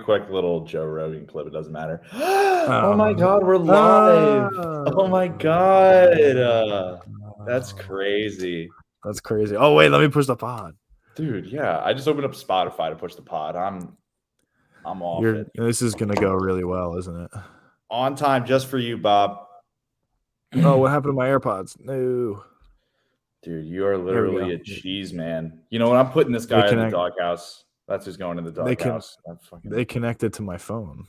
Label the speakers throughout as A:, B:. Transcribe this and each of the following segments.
A: quick little Joe Rogan clip. It doesn't matter. Oh my
B: Um,
A: God, we're live. Oh my God. That's crazy.
B: That's crazy. Oh, wait, let me push the pod.
A: Dude, yeah. I just opened up Spotify to push the pod. I'm off it.
B: This is gonna go really well, isn't it?
A: On time just for you, Bob.
B: Oh, what happened to my AirPods? No.
A: Dude, you are
B: Here we
A: literally
B: go.
A: a cheese man. You know what? I'm putting this
B: They
A: guy in the
B: connect.
A: doghouse. That's who's going in the
B: They can.
A: doghouse.
B: They connected to my phone.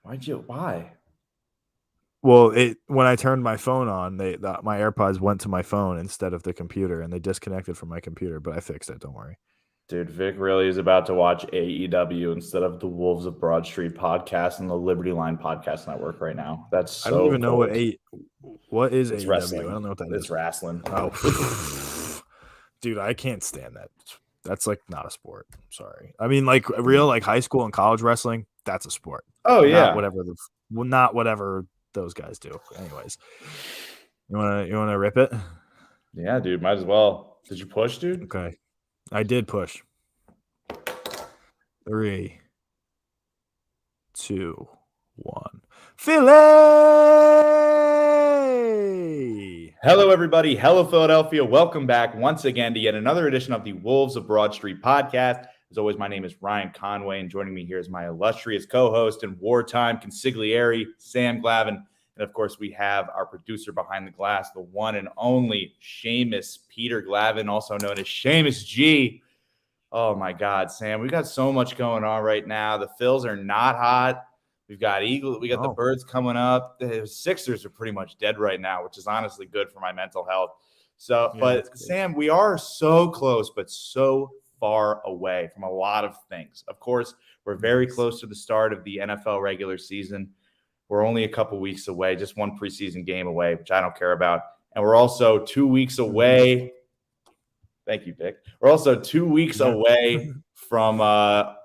A: Why?
B: Well, when I turned my phone on, my AirPods went to my phone instead of the computer, and they disconnected from my computer. But I fixed it. Don't worry.
A: Dude, Vic really is about to watch AEW instead of the Wolves of Broad Street podcast and the Liberty Line podcast network right now. That's so
B: I don't even know
A: cold.
B: what is
A: It's
B: AEW.
A: wrestling.
B: I don't know what that
A: It's
B: is.
A: wrestling.
B: Oh, dude, I can't stand that. That's like not a sport. I'm sorry. I mean, like real like high school and college wrestling, that's a sport.
A: Oh yeah.
B: Not whatever those guys do. Anyways, you wanna rip it?
A: Yeah, dude. Might as well. Did you push, dude?
B: Okay, I did push. 3, 2, 1. Philly!
A: Hello, everybody. Hello, Philadelphia. Welcome back once again to yet another edition of the Wolves of Broad Street podcast. As always, my name is Ryan Conway, and joining me here is my illustrious co-host and wartime consigliere, Sam Glavin. And, of course, we have our producer behind the glass, the one and only Seamus Peter Glavin, also known as Seamus G. Oh, my God, Sam. We got so much going on right now. The Phils are not hot. We've got Eagles. We got the Birds coming up. The Sixers are pretty much dead right now, which is honestly good for my mental health. So, yeah, but Sam, we are so close, but so far away from a lot of things. Of course, we're very close to the start of the NFL regular season. We're only a couple weeks away, just one preseason game away, which I don't care about. And we're also 2 weeks away. Thank you, Vic. We're also 2 weeks away from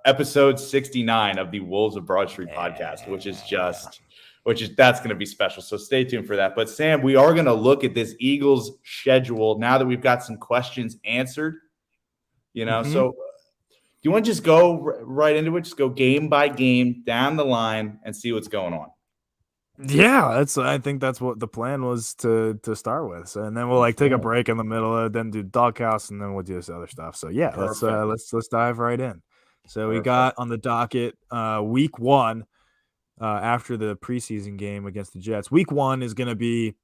A: episode 69 of the Wolves of Broad Street podcast, that's going to be special. So stay tuned for that. But Sam, we are going to look at this Eagles schedule now that we've got some questions answered. So do you want to just go right into it? Just go game by game down the line and see what's going on.
B: Yeah, I think that's what the plan was to start with. So, and then we'll take a break in the middle, then do doghouse, and then we'll do this other stuff. So yeah, let's dive right in. So we got on the docket week 1 after the preseason game against the Jets. Week 1 is going to be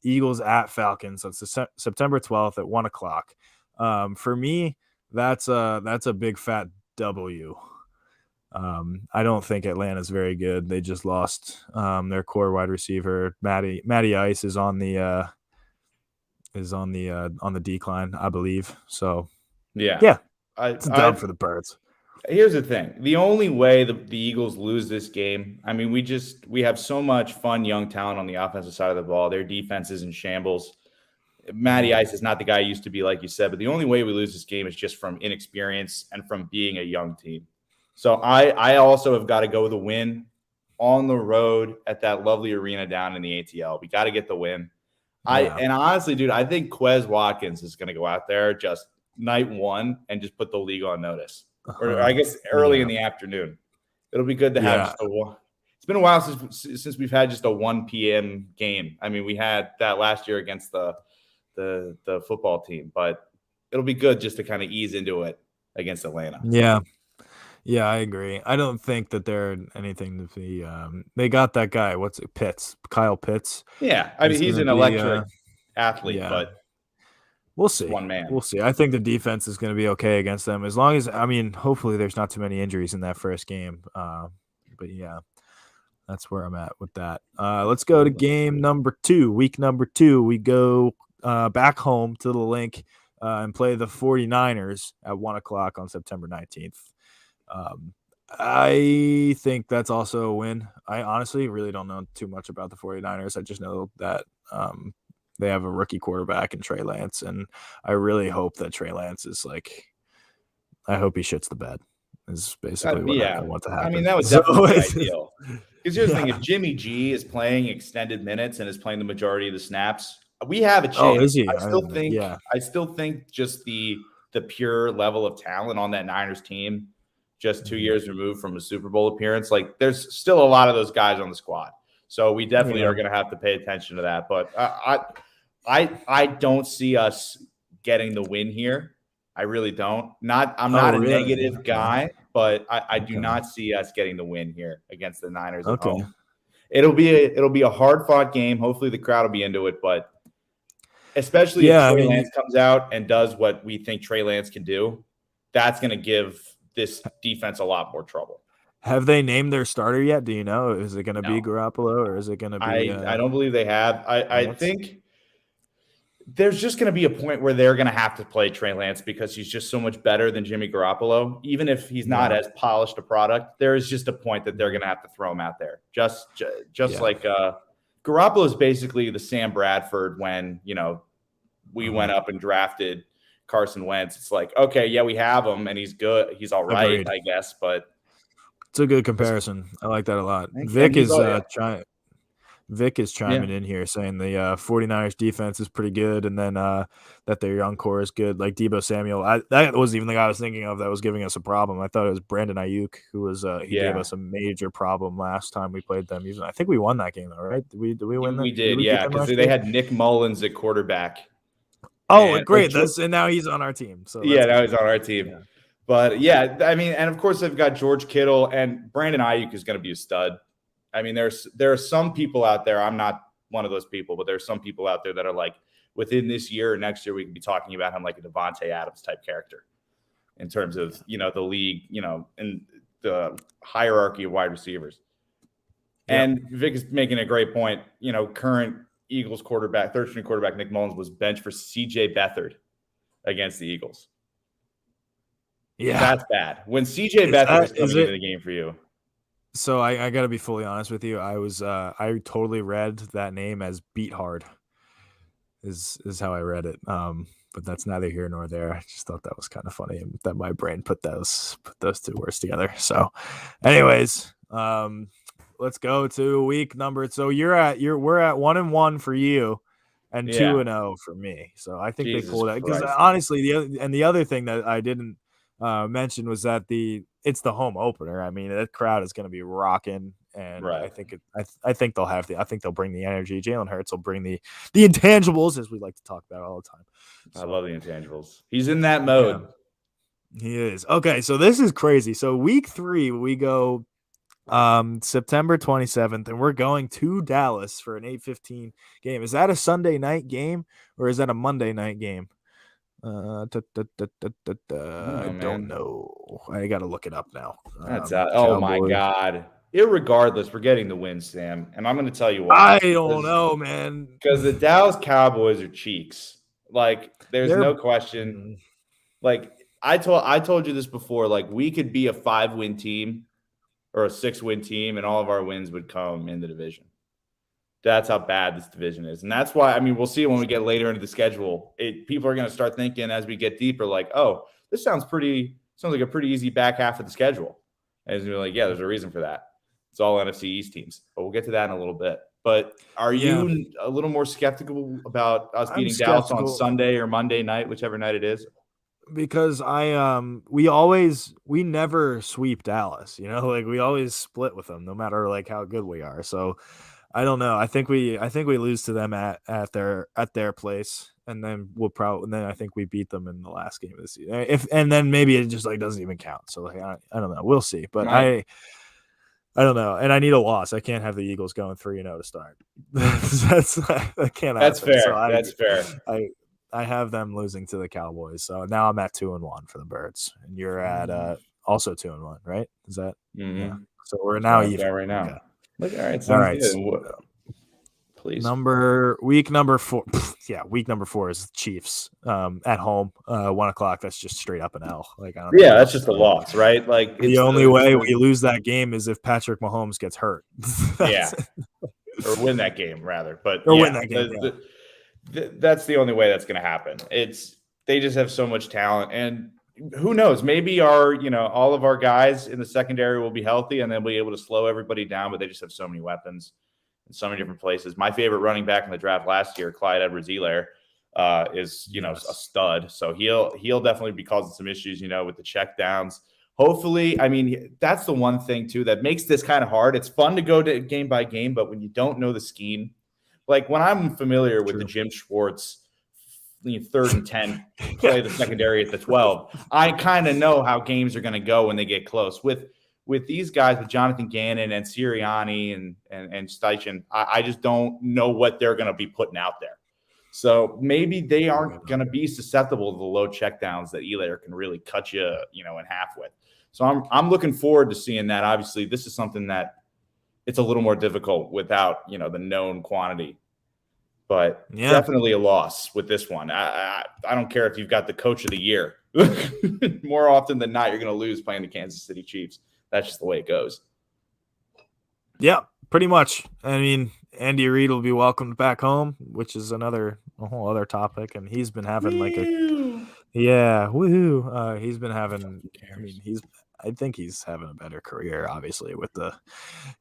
B: Eagles at Falcons. So it's September 12th at 1:00. For me, that's a big fat W. I don't think Atlanta's very good. They just lost their core wide receiver. Matty Ice is on the decline, I believe. So yeah, it's a dub for the Birds.
A: Here's the thing: the only way the Eagles lose this game, I mean, we have so much fun young talent on the offensive side of the ball. Their defense is in shambles. Matty Ice is not the guy he used to be, like you said. But the only way we lose this game is just from inexperience and from being a young team. So I also have got to go with a win on the road at that lovely arena down in the ATL. We got to get the win. Yeah. And honestly, dude, I think Quez Watkins is going to go out there just night 1 and just put the league on notice. Or I guess early in the afternoon. It'll be good to have just it's been a while since we've had just a 1 p.m. game. I mean, we had that last year against the football team, but it'll be good just to kind of ease into it against Atlanta.
B: Yeah, I agree. I don't think that they're anything to be. They got that guy. Kyle Pitts.
A: Yeah, I mean he's an electric athlete, but
B: we'll see.
A: One man.
B: We'll see. I think the defense is going to be okay against them as long as hopefully there's not too many injuries in that first game. But yeah, that's where I'm at with that. Let's go to game number 2. Week number 2, we go back home to the Link and play the 49ers at 1:00 on September 19th. I think that's also a win. I honestly really don't know too much about the 49ers. I just know that they have a rookie quarterback in Trey Lance, and I really hope that Trey Lance is I hope he shits the bed is basically what I want to happen.
A: I mean, that would definitely be ideal. Because here's the thing, if Jimmy G is playing extended minutes and is playing the majority of the snaps, we have a chance.
B: Oh, is he?
A: I still think just the pure level of talent on that Niners team just 2 years removed from a Super Bowl appearance. Like, there's still a lot of those guys on the squad. So we definitely are going to have to pay attention to that. But I don't see us getting the win here. I really don't. I'm not a negative guy, but I do not see us getting the win here against the Niners at home. It'll be a hard fought game. Hopefully the crowd will be into it, but especially if Trey Lance comes out and does what we think Trey Lance can do, that's going to give this defense a lot more trouble.
B: Have they named their starter yet? Do you know? Is it going to be Garoppolo or is it going to be?
A: I don't believe they have. I think there's just going to be a point where they're going to have to play Trey Lance because he's just so much better than Jimmy Garoppolo. Even if he's not as polished a product, there is just a point that they're going to have to throw him out there. Just like Garoppolo is basically the Sam Bradford when, we went up and drafted Carson Wentz. It's like, okay, yeah, we have him and he's good. He's all right, I guess, but
B: it's a good comparison. I like that a lot. Vic is chiming in here saying the 49ers defense is pretty good and then that their young core is good, like Deebo Samuel. That wasn't even the guy I was thinking of that was giving us a problem. I thought it was Brandon Ayuk who was he gave us a major problem last time we played them. I think we won that game though, right? Did we win that?
A: We did, because they had Nick Mullins at quarterback.
B: Oh, great. And now he's on our team. So
A: now he's on our team. Yeah. But and of course they've got George Kittle and Brandon Ayuk is going to be a stud. I mean, there are some people out there. I'm not one of those people, but there's some people out there that are like, within this year or next year, we can be talking about him like a Devontae Adams type character in terms of, the league, and the hierarchy of wide receivers. Yeah. And Vic is making a great point. Current Eagles quarterback, third-string quarterback Nick Mullins was benched for C.J. Beathard against the Eagles. Yeah, that's bad. When C.J. Beathard is coming into the game for you.
B: So I got to be fully honest with you. I totally read that name as Beat Hard. Is how I read it. But that's neither here nor there. I just thought that was kind of funny that my brain put those two words together. So, anyways, let's go to week number. So we're at 1-1 for you, and 2-0 for me. So I think they pulled out because honestly, the other thing that I didn't mention was that it's the home opener. I mean, that crowd is going to be rocking, and I think they'll bring the energy. Jalen Hurts will bring the intangibles, as we like to talk about all the time.
A: So, I love the intangibles. He's in that mode.
B: Yeah, he is. Okay, so this is crazy. So week 3, we go September 27th, and we're going to Dallas for an 8:15 game. Is that a Sunday night game or is that a Monday night game? I don't know. I got to look it up now.
A: That's out. Oh my God. Irregardless, we're getting the win, Sam. And I'm going to tell you why.
B: I don't know, man.
A: Because the Dallas Cowboys are cheeks. Like, there's no question. Like, I told you this before. Like, we could be a 5-win team or a 6-win team, and all of our wins would come in the division. That's how bad this division is. And that's why, I mean, we'll see when we get later into the schedule. People are going to start thinking as we get deeper, like, oh, this sounds like a pretty easy back half of the schedule. And we're like, yeah, there's a reason for that. It's all NFC East teams. But we'll get to that in a little bit. But are you a little more skeptical about us beating Dallas on Sunday or Monday night, whichever night it is?
B: Because we never sweep Dallas, like we always split with them no matter like how good we are. So I don't know. I think we lose to them at their place, and then I think we beat them in the last game of the season. And then maybe it just like doesn't even count. So like I don't know. We'll see. But I don't know. And I need a loss. I can't have the Eagles going 3-0 to start. That can't happen.
A: That's fair.
B: So
A: That's fair.
B: I have them losing to the Cowboys. So now I'm at 2-1 for the Birds, and you're at also 2-1, right? Is that yeah? So we're now even
A: right now. Okay. Look,
B: all right.
A: Please.
B: Week number 4. Yeah, week number 4 is Chiefs at home, 1:00. That's just straight up an L. Like, I don't know.
A: That's just a loss, right? Like
B: the only way we lose that game is if Patrick Mahomes gets hurt.
A: Or win that game rather. But
B: win that game.
A: That's the only way that's going to happen. They just have so much talent, and who knows? Maybe all of our guys in the secondary will be healthy, and they'll be able to slow everybody down. But they just have so many weapons in so many different places. My favorite running back in the draft last year, Clyde Edwards-Helaire, is a stud. So he'll definitely be causing some issues, with the check downs. hopefully, I mean, that's the one thing too that makes this kind of hard. It's fun to go to game by game, but when you don't know the scheme, like when I'm familiar with the
B: True.
A: Jim Schwartz 3rd and 10, play the secondary at the 12, I kind of know how games are going to go when they get close. With these guys, with Jonathan Gannon and Sirianni and Steichen, I just don't know what they're going to be putting out there. So maybe they aren't going to be susceptible to the low checkdowns that Elair can really cut you, in half with. So I'm looking forward to seeing that. Obviously, this is something that it's a little more difficult without, the known quantity. But definitely a loss with this one. I don't care if you've got the coach of the year. More often than not, you're going to lose playing the Kansas City Chiefs. That's just the way it goes.
B: Yeah, pretty much. I mean, Andy Reid will be welcomed back home, which is a whole other topic. And he's been having woohoo. He's been having. I think he's having a better career, obviously, with the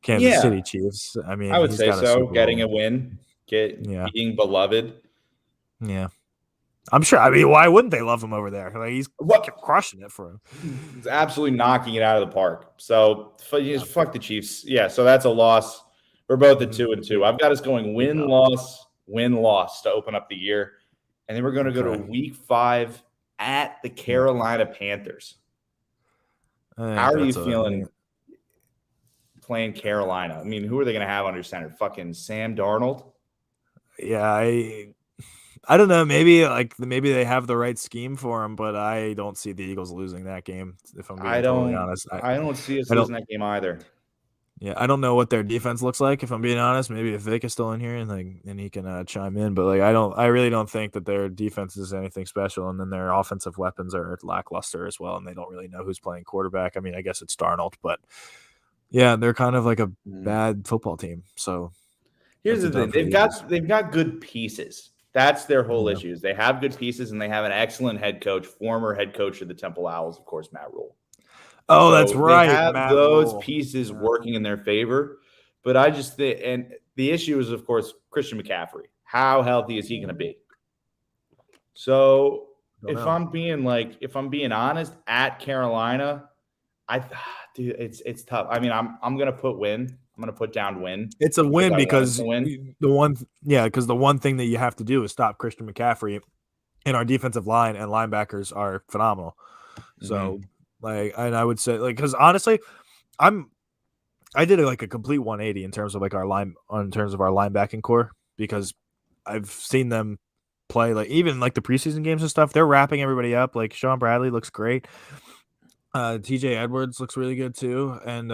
B: Kansas City Chiefs. I mean,
A: I would say so. Getting a win, being beloved.
B: Yeah. I'm sure. I mean, why wouldn't they love him over there? Like he's crushing it for him.
A: He's absolutely knocking it out of the park. So fuck the Chiefs. Yeah. So that's a loss. We're both at 2-2. I've got us going win loss to open up the year, and then we're going to go to Week 5 at the Carolina Panthers. How are you feeling playing Carolina? I mean, who are they going to have under center? Fucking Sam Darnold.
B: Yeah, I don't know. Maybe they have the right scheme for him, but I don't see the Eagles losing that game. If I'm being totally honest,
A: I don't see us losing that game either.
B: Yeah, I don't know what their defense looks like. If I'm being honest, maybe if Vic is still in here and he can chime in, but I really don't think that their defense is anything special, and then their offensive weapons are lackluster as well, and they don't really know who's playing quarterback. I mean, I guess it's Darnold, but yeah, they're kind of like a bad football team. So
A: here's the thing: they've got good pieces. That's their whole issue. They have good pieces, and they have an excellent head coach, former head coach of the Temple Owls, of course, Matt Rule.
B: Oh, so that's right.
A: They have those pieces working in their favor, but I just think, and the issue is, of course, Christian McCaffrey. How healthy is he going to be? So if I'm being honest, at Carolina, it's tough. I mean, I'm going to put win. I'm going to put down win.
B: It's a win because the one thing that you have to do is stop Christian McCaffrey, and our defensive line and linebackers are phenomenal. So, and I would say, because honestly, I did a complete 180 in terms of our linebacking core, because I've seen them play even the preseason games and stuff. They're wrapping everybody up. Like Sean Bradley looks great. TJ Edwards looks really good too, and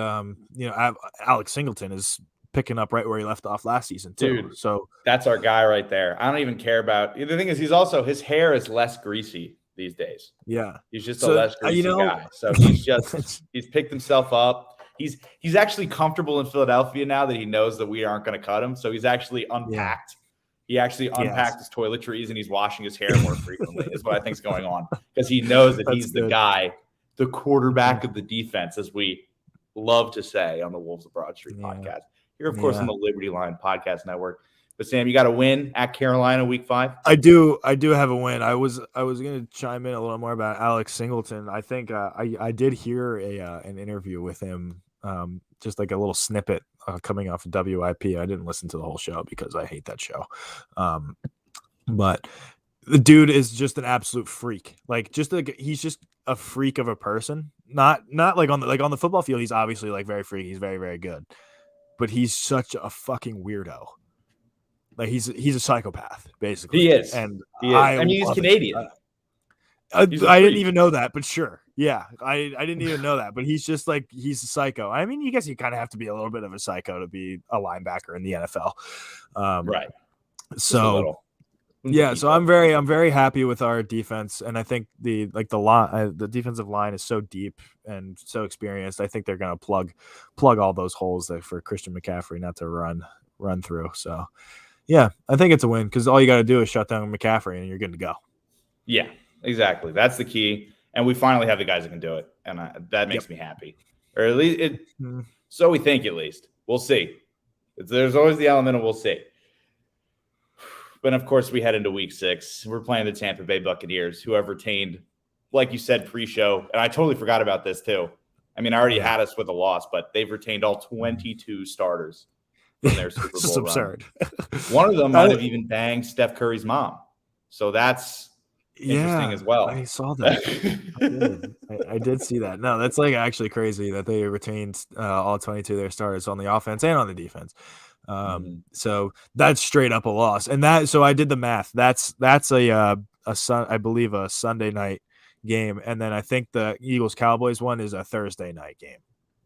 B: Alex Singleton is picking up right where he left off last season too.
A: Dude,
B: so
A: that's our guy right there. I don't even care about the thing is his hair is less greasy these days.
B: Yeah,
A: he's just a less greasy guy. So he's picked himself up. He's actually comfortable in Philadelphia now that he knows that we aren't going to cut him. So he's actually unpacked. He actually unpacked his toiletries and he's washing his hair more frequently. Is what I think is going on, because he knows that he's the guy. The quarterback of the defense, as we love to say on the Wolves of Broad Street podcast. Here, of course, on the Liberty Line Podcast Network. But Sam, you got a win at Carolina Week 5?
B: I do have a win. I was going to chime in a little more about Alex Singleton. I think I did hear an interview with him, just like a little snippet coming off of WIP. I didn't listen to the whole show because I hate that show. But the dude is just an absolute freak. He's just a freak of a person. Not on the football field. He's obviously very freaky. He's very, very good. But he's such a fucking weirdo. He's a psychopath, basically.
A: He is.
B: And
A: he is. I mean, he's Canadian.
B: I didn't even know that, but sure. Yeah, I didn't even know that. But he's just he's a psycho. I mean, you guess you kind of have to be a little bit of a psycho to be a linebacker in the NFL.
A: Right.
B: So yeah, so I'm very happy with our defense, and I think the defensive line is so deep and so experienced. I think they're going to plug all those holes for Christian McCaffrey not to run through. So yeah, I think it's a win because all you got to do is shut down McCaffrey and you're good to go.
A: Yeah, exactly. That's the key, and we finally have the guys that can do it, and that makes me happy. Or at least so we think. At least we'll see. There's always the element of we'll see. But, of course, we head into Week 6. We're playing the Tampa Bay Buccaneers, who have retained like you said pre-show, and I totally forgot about this too. I mean, I already had us with a loss, but they've retained all 22 starters from their Super Bowl
B: It's just absurd.
A: One of them might have even banged Steph Curry's mom. So that's interesting as well.
B: I saw that. I did see that. No, that's like actually crazy that they retained all 22 of their starters on the offense and on the defense. So that's straight up a loss. And so I did the math. That's I believe a Sunday night game, and then I think the Eagles Cowboys one is a Thursday night game.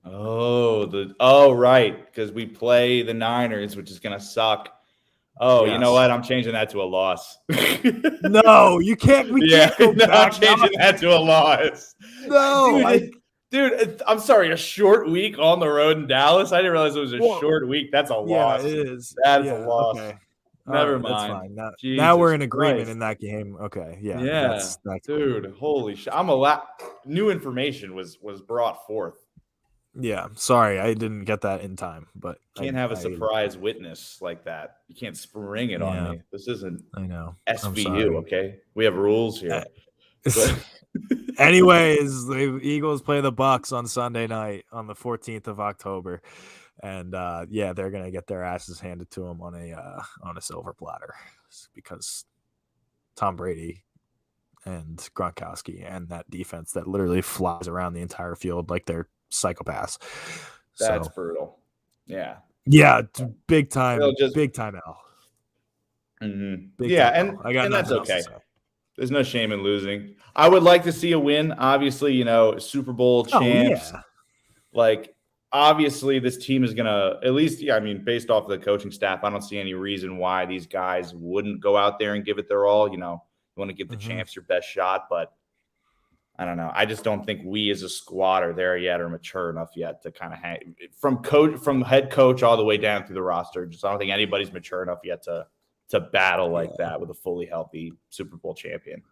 A: Right, because we play the Niners, which is gonna suck. Oh, yes. You know what? I'm changing that to a loss.
B: No, you can't. We can't go back.
A: I'm changing that to a loss.
B: No,
A: dude, I'm sorry. A short week on the road in Dallas. I didn't realize it was a short week. That's a loss.
B: Yeah, it is.
A: That's a loss.
B: Okay.
A: Never mind.
B: That's fine. Now we're in agreement in that game. Okay. Yeah. That's
A: dude. Cool. Holy shit! New information was brought forth.
B: Yeah. Sorry, I didn't get that in time. But
A: can't have a surprise witness like that. You can't spring it on me. This isn't.
B: I know.
A: SVU. Okay, we have rules here.
B: Anyways, the Eagles play the Bucs on Sunday night on the 14th of October. And they're gonna get their asses handed to them on a silver platter because Tom Brady and Gronkowski and that defense that literally flies around the entire field like they're psychopaths.
A: That's brutal. Yeah.
B: Yeah, big time. Big time L.
A: Mm-hmm. And that's okay. There's no shame in losing. I would like to see a win. Obviously, Super Bowl champs. Obviously, this team is going to at least, based off of the coaching staff, I don't see any reason why these guys wouldn't go out there and give it their all. You want to give the champs your best shot, but I don't know. I just don't think we as a squad are there yet or mature enough yet to kind of hang from head coach all the way down through the roster. I don't think anybody's mature enough yet to battle like that with a fully healthy Super Bowl champion.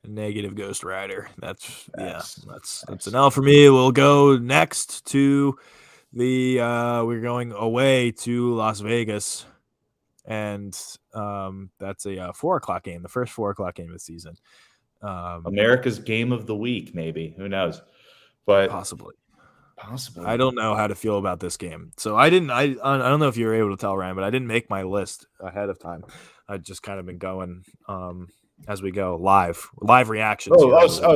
B: Negative Ghost Rider. That's an L for me. We'll go next to we're going away to Las Vegas, and that's a 4:00 game, the first 4:00 game of the season.
A: America's game of the week, maybe. Who knows? But
B: possibly.
A: I
B: don't know how to feel about this game. So I don't know if you were able to tell, Ryan, but I didn't make my list ahead of time. I've just kind of been going as we go live reactions.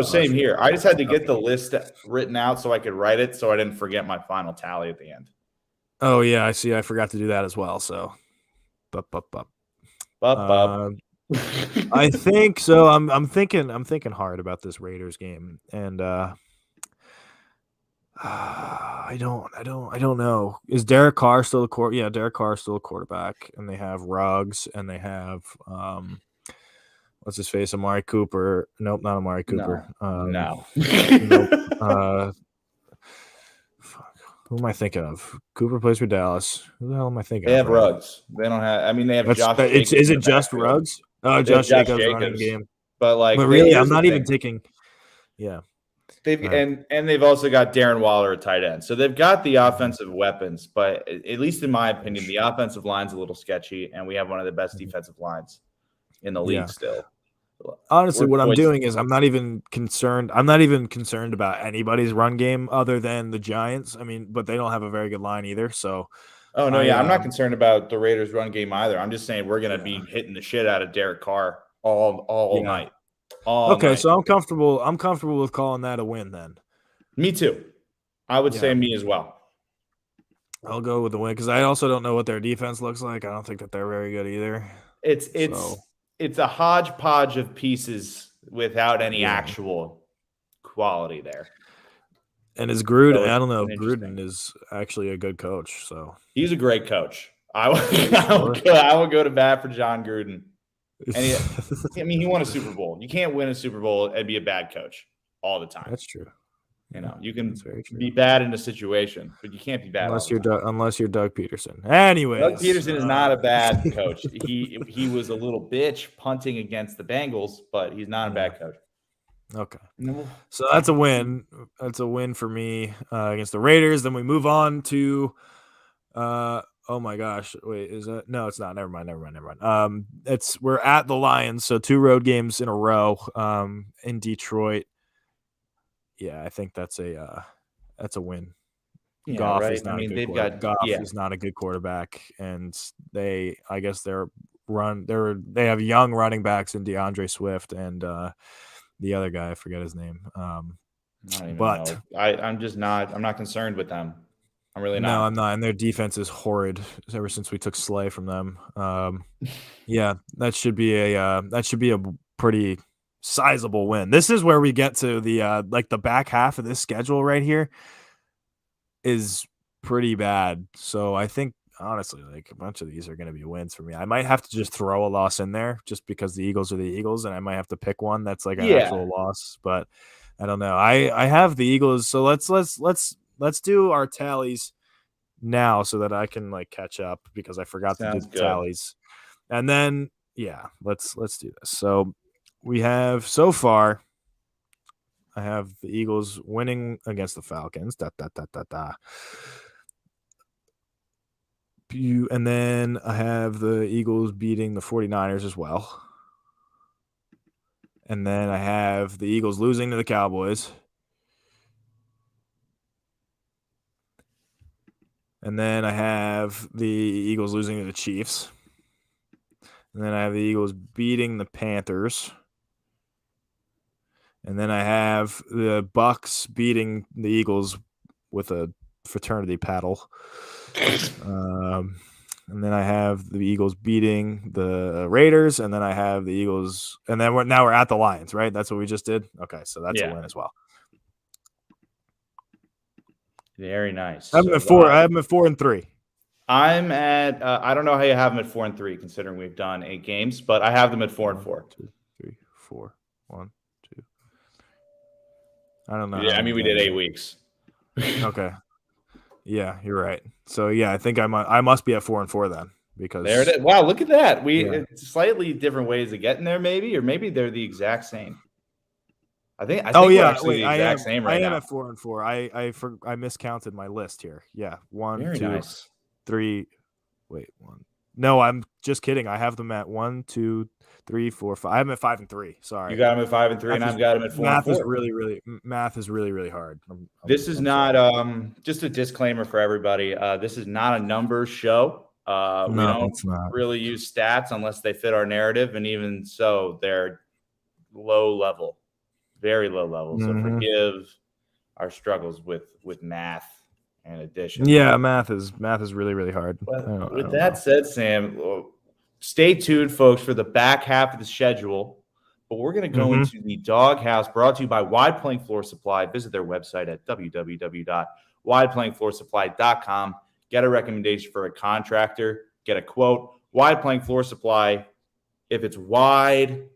A: Same here. I just had to get the list written out so I could write it so I didn't forget my final tally at the end.
B: Oh yeah, I see. I forgot to do that as well. So I think so. I'm thinking hard about this Raiders game, and I don't know. Is Derek Carr still a Yeah, Derek Carr is still a quarterback, and they have Ruggs, and they have what's his face? Amari Cooper. Nope, not Amari Cooper.
A: No.
B: Nope. Who am I thinking of? Cooper plays for Dallas. Who the hell am I thinking of?
A: They have Ruggs. They don't have. They have Josh.
B: Is it just Ruggs? Oh, Josh Jacobs running game.
A: But
B: really, I'm not even taking. Yeah.
A: They've also got Darren Waller at tight end. So they've got the offensive weapons, but at least in my opinion, the offensive line's a little sketchy, and we have one of the best defensive lines in the league still.
B: Honestly, what I'm doing is I'm not even concerned about anybody's run game other than the Giants. But they don't have a very good line either. So
A: I'm not concerned about the Raiders run game either. I'm just saying we're gonna be hitting the shit out of Derek Carr all night.
B: So I'm comfortable with calling that a win then. Me
A: too. I would say me as well.
B: I'll go with the win because I also don't know what their defense looks like. I don't think that they're very good either.
A: It's a hodgepodge of pieces without any actual quality there.
B: And is Gruden? I don't know if Gruden is actually a good coach. So
A: he's a great coach. I would go to bat for John Gruden. And he won a Super Bowl. You can't win a Super Bowl and be a bad coach all the time.
B: That's true.
A: You can be bad in a situation, but you can't be bad
B: unless you're Doug Peterson. Anyway,
A: Doug Peterson is not a bad coach. He was a little bitch punting against the Bengals, but he's not a bad coach.
B: Okay, so that's a win. That's a win for me against the Raiders. Then we move on to Oh my gosh. Wait, is that no, it's not. Never mind. We're at the Lions, so 2 road games in a row in Detroit. Yeah, I think that's a win.
A: Yeah,
B: Goff is
A: right. I
B: not a
A: mean,
B: good
A: they've got
B: Goff is not a good quarterback, and I guess they have young running backs in DeAndre Swift and the other guy, I forget his name.
A: I don't even
B: But
A: know. I'm not concerned with them. I'm really
B: no,
A: not.
B: I'm not. And their defense is horrid ever since we took Slay from them. Yeah, that should be a pretty sizable win. This is where we get to the like the back half of this schedule right here is pretty bad. So I think honestly, like a bunch of these are going to be wins for me. I might have to just throw a loss in there just because the Eagles are the Eagles, and I might have to pick one that's like an
A: Yeah,
B: actual loss. But I don't know. I have the Eagles, so let's do our tallies now so that I can like catch up because I forgot to do
A: sounds
B: the
A: good.
B: tallies. And then yeah, let's do this. So we have so far I have the Eagles winning against the Falcons. And then I have the Eagles beating the 49ers as well. And then I have the Eagles losing to the Cowboys. And then I have the Eagles losing to the Chiefs. And then I have the Eagles beating the Panthers. And then I have the Bucks beating the Eagles with a fraternity paddle. And then I have the Eagles beating the Raiders, and then I have the Eagles, and then we're at the Lions, right? That's what we just did. Okay, so that's a win as well.
A: Very nice.
B: I have them at 4. I have them at 4-3.
A: I'm at. I don't know how you have them at 4-3, considering we've done 8 games, but I have them at 4-4.
B: 1, 2, 3, 4. 1, 2. I don't know.
A: Yeah, I mean we did 8 weeks.
B: Okay. Yeah, you're right. So yeah, I think I must be at 4-4 then because
A: there it is. Wow, look at that. It's slightly different ways of getting there, maybe, or maybe they're the exact same. I think we're actually the exact same right now.
B: I am at 4-4. I miscounted my list here. Yeah, 1,
A: Very
B: 2,
A: nice.
B: 3. Wait, 1. No, I'm just kidding. I have them at 1, 2, 3, 4, 5. I have them at 5-3. Sorry,
A: You got them at 5-3, and I've got them at 4-4.
B: Math is really hard.
A: This is not just a disclaimer for everybody. This is not a numbers show. We don't really use stats unless they fit our narrative, and even so, they're low level, very low level. So forgive our struggles with math and addition.
B: Yeah, math is really hard.
A: But with that said, Sam, stay tuned, folks, for the back half of the schedule. But we're going to go into the Doghouse, brought to you by Wide Plank Floor Supply. Visit their website at www.wideplankfloorsupply.com. Get a recommendation for a contractor. Get a quote. Wide Plank Floor Supply. If it's wide,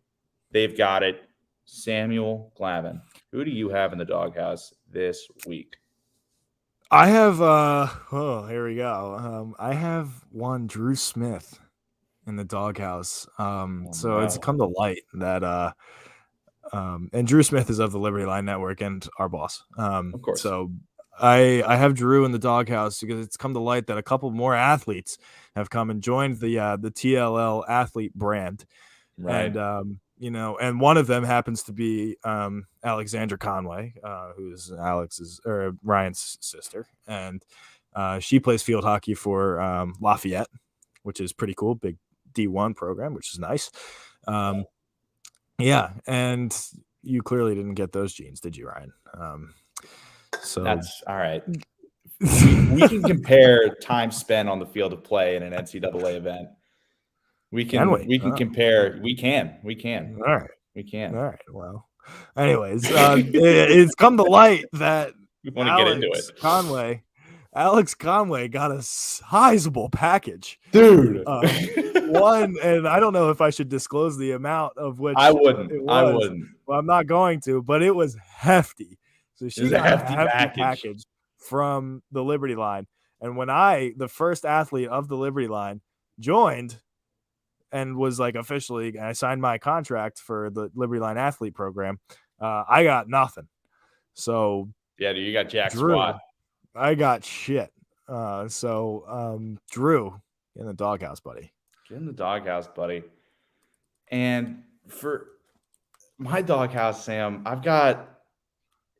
A: they've got it. Samuel Glavin, who do you have in the Doghouse this week?
B: I have here we go. I have one Drew Smith in the Doghouse. So it's come to light that and Drew Smith is of the Liberty Line Network and our boss.
A: Of course.
B: So I have Drew in the Doghouse because it's come to light that a couple more athletes have come and joined the TLL athlete brand.
A: Right.
B: And and one of them happens to be Alexandra Conway, who's Ryan's sister, and she plays field hockey for Lafayette, which is pretty cool. Big D1 program, which is nice. Yeah, and you clearly didn't get those genes, did you, Ryan? So
A: that's all right. We can compare time spent on the field of play in an NCAA event. We can compare. We can.
B: All right.
A: We can.
B: All right. Well, anyways, it's come to light that
A: we want to get into it.
B: Alex Conway got a sizable package,
A: dude.
B: One, and I don't know if I should disclose the amount of which
A: I wouldn't.
B: I wouldn't. Well, I'm not going to, but it was hefty. So she got a hefty package from the Liberty Line. And when the first athlete of the Liberty Line, joined and was like officially, I signed my contract for the Liberty Line athlete program, I got nothing. So
A: yeah, dude, you got jack squat.
B: I got shit. Drew in the doghouse, buddy.
A: Get in the doghouse, buddy. And for my doghouse, Sam,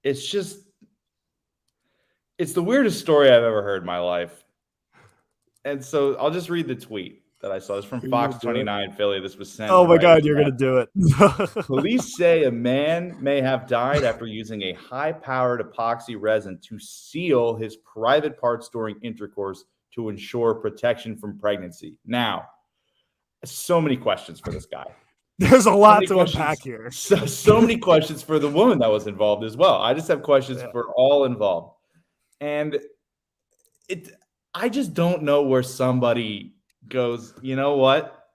A: it's the weirdest story I've ever heard in my life. And so I'll just read the tweet that I saw. This from Fox 29 Philly. This was sent.
B: Oh my God, you're going to do it.
A: Police say a man may have died after using a high-powered epoxy resin to seal his private parts during intercourse to ensure protection from pregnancy. Now, so many questions for this guy.
B: There's a lot to unpack here.
A: So many questions for the woman that was involved as well. I just have questions for all involved. And I just don't know where somebody goes, you know what?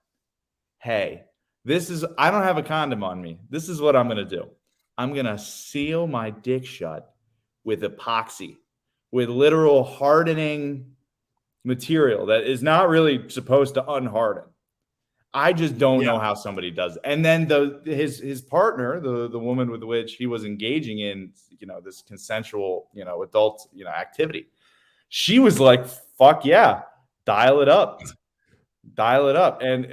A: Hey, I don't have a condom on me. This is what I'm going to do. I'm going to seal my dick shut with epoxy, with literal hardening material that is not really supposed to unharden. I just don't know how somebody does it. And then his partner, the woman with which he was engaging in, this consensual, adult, activity, she was like, fuck yeah, dial it up. And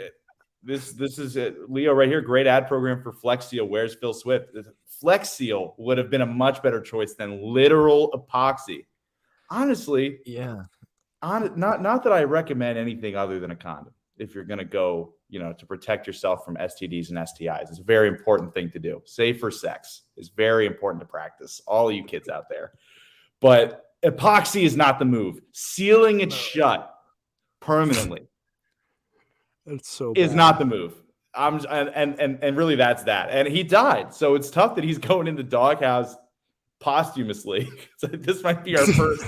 A: this is it. Leo right here. Great ad program for Flex Seal. Where's Phil Swift? Flex Seal would have been a much better choice than literal epoxy. Honestly,
B: yeah.
A: Not that I recommend anything other than a condom if you're going to go, to protect yourself from STDs and STIs. It's a very important thing to do. Safer sex is very important to practice. All of you kids out there. But epoxy is not the move. Sealing it shut permanently is not the move. And really that's that. And he died. So it's tough that he's going in the doghouse posthumously. So this might be our first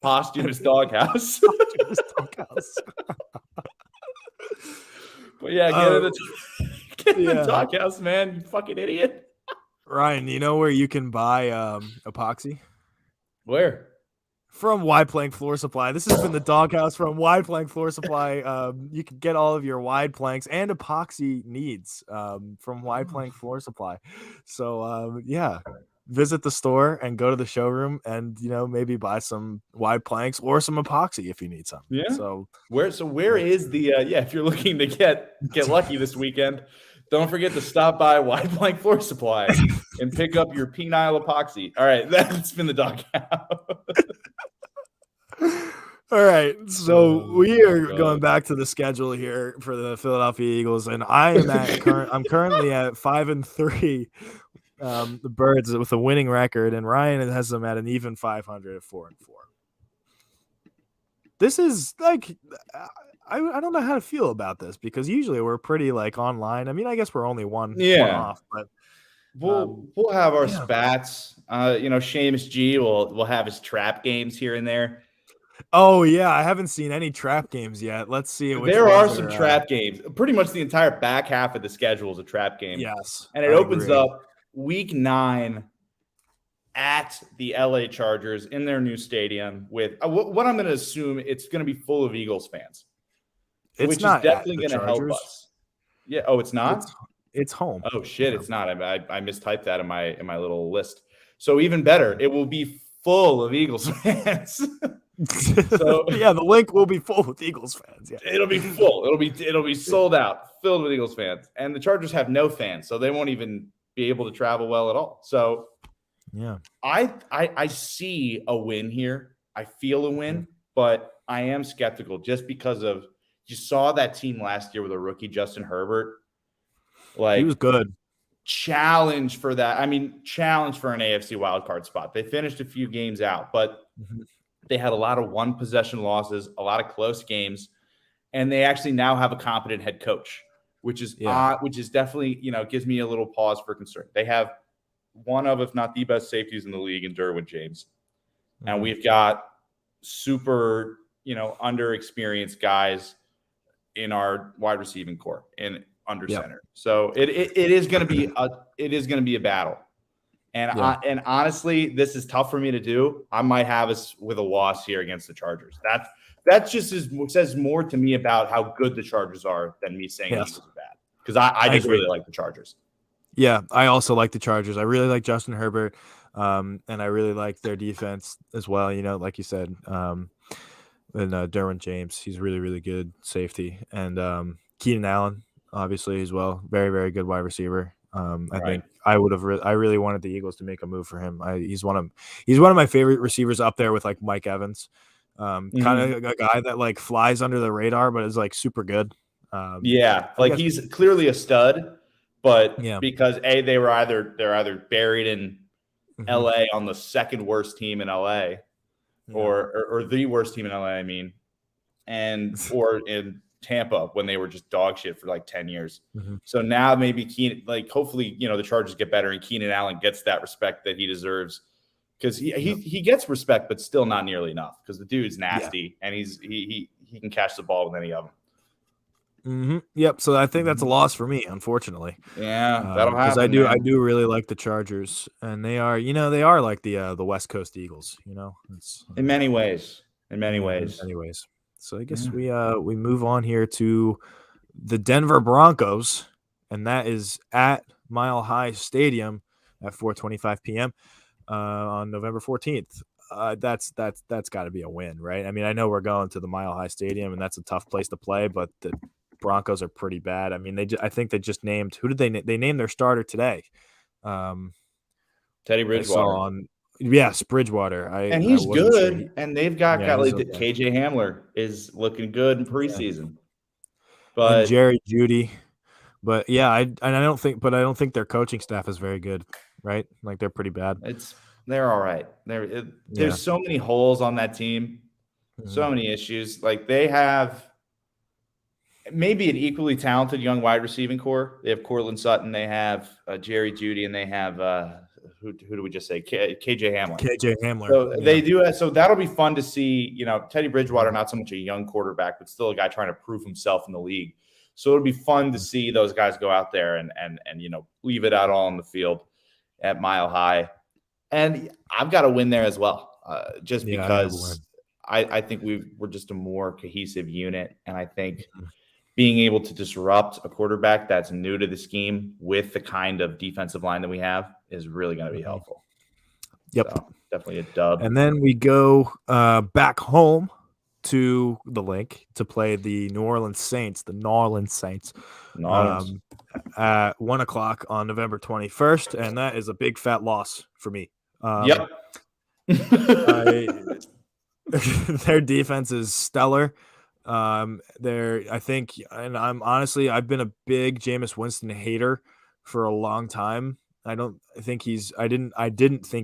A: posthumous doghouse. But yeah, get in the doghouse, man. You fucking idiot.
B: Ryan, you know where you can buy epoxy?
A: Where?
B: From Wide Plank Floor Supply. This has been the doghouse from Wide Plank Floor Supply. You can get all of your wide planks and epoxy needs from Wide Plank Floor Supply. So visit the store and go to the showroom and maybe buy some wide planks or some epoxy if you need some.
A: Yeah.
B: So
A: where is the if you're looking to get lucky this weekend, don't forget to stop by Wide Plank Floor Supply and pick up your penile epoxy. All right, that's been the doghouse.
B: All right, so we are going back to the schedule here for the Philadelphia Eagles, and I'm currently at 5-3. The Birds with a winning record, and Ryan has them at an even 500 at 4-4. This is like I don't know how to feel about this because usually we're pretty like online. I mean, I guess we're only one off, but
A: we'll have our spats. Seamus G will have his trap games here and there.
B: Oh yeah, I haven't seen any trap games yet. Let's see.
A: There are some trap games. Pretty much the entire back half of the schedule is a trap game.
B: Yes,
A: and it opens up Week 9 at the LA Chargers in their new stadium with what I'm going to assume it's going to be full of Eagles fans, which is definitely going to help us. Yeah. Oh, it's not?
B: It's home.
A: Oh shit, it's not. I mistyped that in my little list. So even better, it will be full of Eagles fans. So
B: yeah, the link will be full with Eagles fans. Yeah,
A: it'll be full. It'll be sold out, filled with Eagles fans, and the Chargers have no fans, so they won't even be able to travel well at all. So
B: yeah,
A: I see a win here. I feel a win, but I am skeptical just because of you saw that team last year with a rookie Justin Herbert. Like
B: he was good.
A: Challenge for that. I mean, challenge for an AFC wildcard spot. They finished a few games out, but they had a lot of one possession losses, a lot of close games, and they actually now have a competent head coach, which is definitely, gives me a little pause for concern. They have one of, if not the best safeties in the league in Derwin James. And we've got super, underexperienced guys in our wide receiving core and under center. So it is going to be a battle. And honestly, this is tough for me to do. I might have us with a loss here against the Chargers. That just says more to me about how good the Chargers are than me saying the Eagles are bad. Because I just really like the Chargers.
B: Yeah, I also like the Chargers. I really like Justin Herbert, and I really like their defense as well. Like you said, and Derwin James. He's really, really good safety. And Keenan Allen, obviously, as well. Very, very good wide receiver. I
A: Right.
B: think I would have. I really wanted the Eagles to make a move for him. He's one of my favorite receivers up there with like Mike Evans. Kind of a guy that like flies under the radar, but is like super good.
A: Yeah,
B: I
A: like
B: guess.
A: he's clearly a stud, but
B: Yeah.
A: because they're either buried in
B: Mhm.
A: LA on the second worst team in LA,
B: Yeah.
A: or the worst team in LA, I mean, or in Tampa when they were just dog shit for like 10 years.
B: Mhm.
A: So now maybe hopefully, the Chargers get better and Keenan Allen gets that respect that he deserves, because he gets respect, but still not nearly enough, because the dude's nasty and he can catch the ball with any of them.
B: Yep. So I think that's a loss for me, unfortunately.
A: Yeah, that'll
B: Because
A: happen,
B: I
A: man.
B: do really like the Chargers, and they are like the West Coast Eagles. It's
A: In many ways. In many
B: yeah, in
A: ways.
B: many ways. So I guess
A: Yeah.
B: we move on here to the Denver Broncos, and that is at Mile High Stadium at 4:25 p.m. On November 14th. That's got to be a win, right? I mean, I know we're going to the Mile High Stadium, and that's a tough place to play, but the Broncos are pretty bad. I mean, I think they just named who did they named their starter today?
A: Teddy
B: I saw
A: Bridgewater.
B: on yes, Bridgewater.
A: And
B: I
A: he's
B: wasn't sure.
A: good. And they've got
B: He's
A: like
B: okay.
A: KJ Hamler is looking good in
B: Yeah.
A: preseason.
B: And
A: But
B: Jerry Judy. But yeah, I don't think their coaching staff is very good, right? Like they're pretty bad.
A: they're all right.
B: Yeah.
A: There's so many holes on that team, so many issues. Like they have maybe an equally talented young wide receiving core. They have Cortland Sutton, they have Jerry Judy, and they have who do we just say? KJ Hamler.
B: KJ Hamler.
A: So
B: Yeah.
A: they do. So that'll be fun to see. Teddy Bridgewater, not so much a young quarterback, but still a guy trying to prove himself in the league. So it'll be fun to see those guys go out there and leave it out all on the field at Mile High. And I've got to win there as well, just because I think we're just a more cohesive unit, and I think being able to disrupt a quarterback that's new to the scheme with the kind of defensive line that we have is really going to be helpful.
B: Yep.
A: So, definitely a dub.
B: And then we go back home to the link to play the New Orleans Saints, at 1:00 on November 21st. And that is a big fat loss for me.
A: Yep.
B: Their defense is stellar. I think, and I've been a big Jameis Winston hater for a long time. I didn't think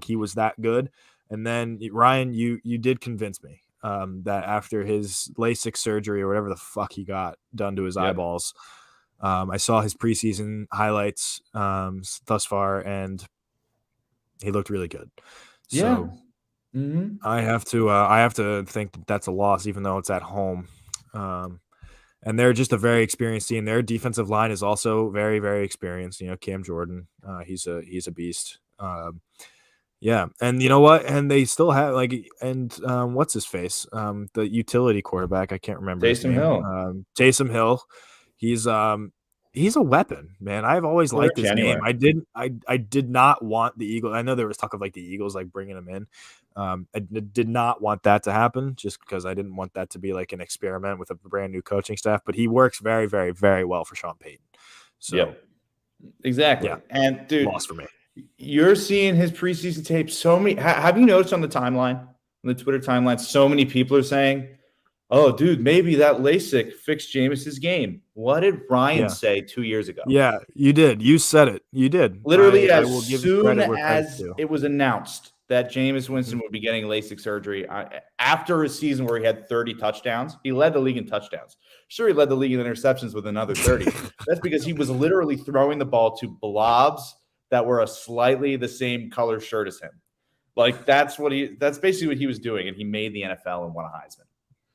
B: he was that good. And then Ryan, you did convince me that after his LASIK surgery or whatever the fuck he got done to his eyeballs, I saw his preseason highlights thus far, and he looked really good. So I have to think that that's a loss, even though it's at home. And they're just a very experienced team. Their defensive line is also very, very experienced. Cam Jordan, he's a beast. Yeah, and you know what? And they still have what's his face? The utility quarterback. I can't remember his name. Taysom Hill. He's a weapon, man. I've always liked his game. I did not want the Eagles. I know there was talk of like the Eagles like bringing him in. I did not want that to happen, just because I didn't want that to be like an experiment with a brand new coaching staff. But he works very, very, very well for Sean Payton. So,
A: exactly. Yeah. And dude,
B: loss for me.
A: You're seeing his preseason tape. So many. Have you noticed on the Twitter timeline, so many people are saying, "Oh, dude, maybe that LASIK fixed Jameis's game." What did Ryan say 2 years ago?
B: Yeah, you did. You said it. You did.
A: Literally, as soon as it was announced that Jameis Winston would be getting LASIK surgery after a season where he had 30 touchdowns, he led the league in touchdowns. Sure, he led the league in interceptions with another 30. That's because he was literally throwing the ball to blobs that were a slightly the same color shirt as him. Like that's basically what he was doing, and he made the NFL and won a Heisman.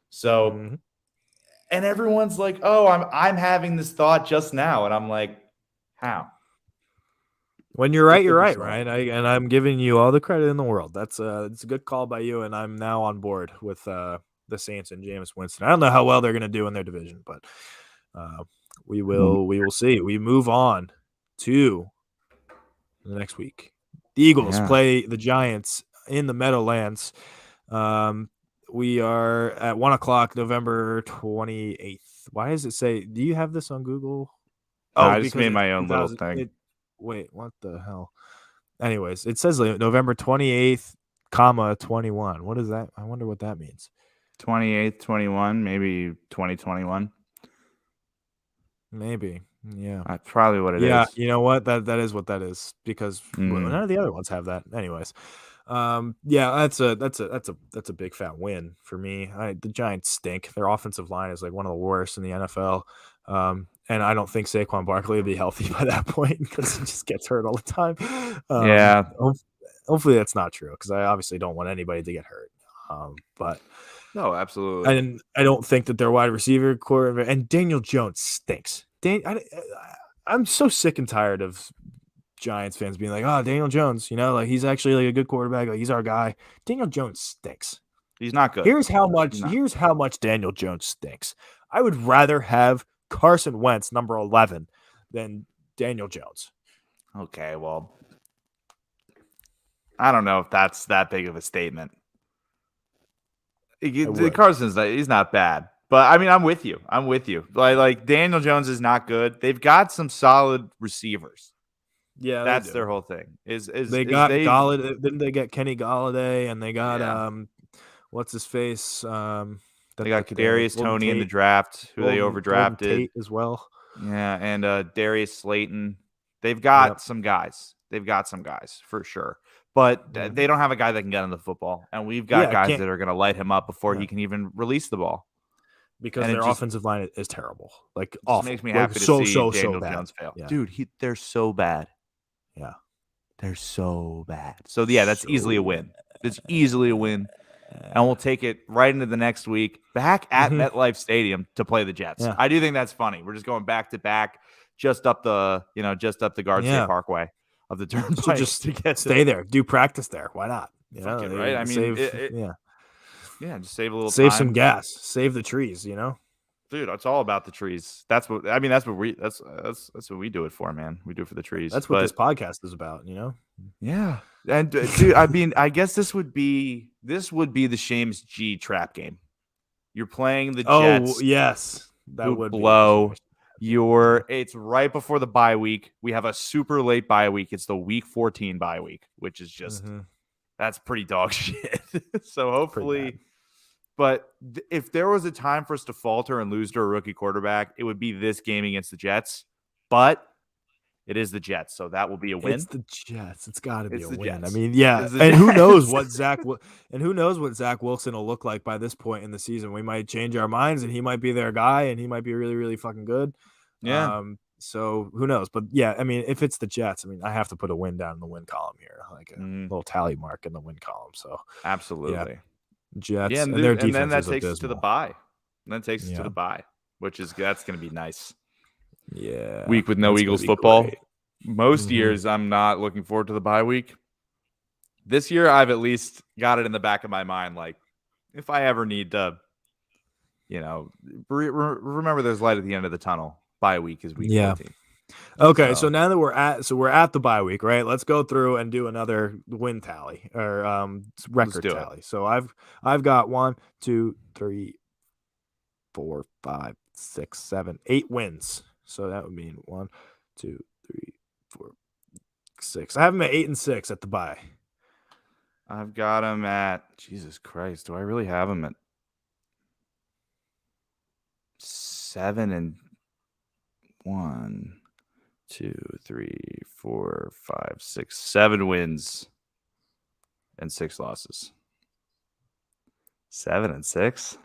A: So, and everyone's like, "Oh, I'm having this thought just now," and I'm like, "How?"
B: When you're right, you're right, right? And I'm giving you all the credit in the world. It's a good call by you, and I'm now on board with the Saints and Jameis Winston. I don't know how well they're going to do in their division, but we will see. We move on to the next week. The Eagles play the Giants in the Meadowlands. We are at 1:00, November 28th. Why does it say? Do you have this on Google?
A: No, I just made my own little thing.
B: Wait, what the hell? Anyways, it says November 28th, 21. What is that? I wonder what that means.
A: 28th, 21, maybe 2021.
B: Maybe. Yeah.
A: That's probably what it is.
B: Yeah, you know what? That is what that is because none of the other ones have that. Anyways. Yeah, that's a big fat win for me. The Giants stink. Their offensive line is like one of the worst in the NFL. And I don't think Saquon Barkley will be healthy by that point because he just gets hurt all the time.
A: Yeah.
B: Hopefully that's not true because I obviously don't want anybody to get hurt. But
A: no, absolutely.
B: And I don't think that their wide receiver core and Daniel Jones stinks. I'm so sick and tired of Giants fans being like, "Oh, Daniel Jones, like he's actually like a good quarterback. Like he's our guy." Daniel Jones stinks.
A: He's not good.
B: Here's how much Daniel Jones stinks. I would rather have Carson Wentz, number 11, than Daniel Jones.
A: Okay, well, I don't know if that's that big of a statement. Carson's he's not bad. But I mean, I'm with you. Like Daniel Jones is not good. They've got some solid receivers.
B: Yeah,
A: that's their whole thing.
B: Galladay? Didn't they get Kenny Galladay? And they got what's his face?
A: They got Kadarius Toney in the draft, who they overdrafted
B: Tate as well.
A: Yeah, and Darius Slayton. They've got some guys. They've got some guys for sure. But they don't have a guy that can get on the football, and we've got guys that are going to light him up before he can even release the ball.
B: Because their offensive line is terrible. Like, awful.
A: Makes me happy to see Daniel Jones fail. Yeah. Dude, they're so bad.
B: Yeah.
A: They're so bad. So, yeah, that's easily a win. It's easily a win. And we'll take it right into the next week, back at MetLife Stadium to play the Jets. Yeah. I do think that's funny. We're just going back to back, just up the Garden State Parkway of the Turnpike.
B: So just to stay there. Do practice there. Why not?
A: Right? I mean, just save a little
B: save
A: time.
B: Some gas. Save the trees,
A: Dude, it's all about the trees. That's what we do it for, man. We do it for the trees.
B: That's what this podcast is about,
A: Yeah. And dude, I mean, I guess this would be the Shames G trap game. You're playing the Jets.
B: Oh, yes. That would
A: blow it's right before the bye week. We have a super late bye week. It's the week 14 bye week, which is just that's pretty dog shit. So hopefully, but if there was a time for us to falter and lose to a rookie quarterback, it would be this game against the Jets. But it is the Jets, so that will be a win.
B: It's the Jets. It's got to be a win.
A: Jets.
B: I mean, yeah. And who knows what Zach Wilson will look like by this point in the season? We might change our minds, and he might be their guy, and he might be really, really fucking good.
A: Yeah.
B: So who knows? But yeah, I mean, if it's the Jets, I mean, I have to put a win down in the win column here, like a little tally mark in the win column. So
A: absolutely,
B: Jets.
A: And
B: their defense
A: and then that takes
B: abysmal.
A: us to the bye. To the bye, that's going to be nice.
B: Yeah.
A: Week with no Eagles football. Great. Most years I'm not looking forward to the bye week. This year I've at least got it in the back of my mind. Like if I ever need to, remember there's light at the end of the tunnel. Bye week is week 14.
B: Okay. So now that we're at the bye week, right? Let's go through and do another win tally or record tally. So I've got 1, 2, 3, 4, 5, 6, 7, 8 wins. So that would mean 1, 2, 3, 4, 6. I have them at 8-6 at the bye.
A: I've got them at Jesus Christ. Do I really have them at 7-1, 2, 3, 4, 5, 6, 7 wins and 6 losses. 7-6.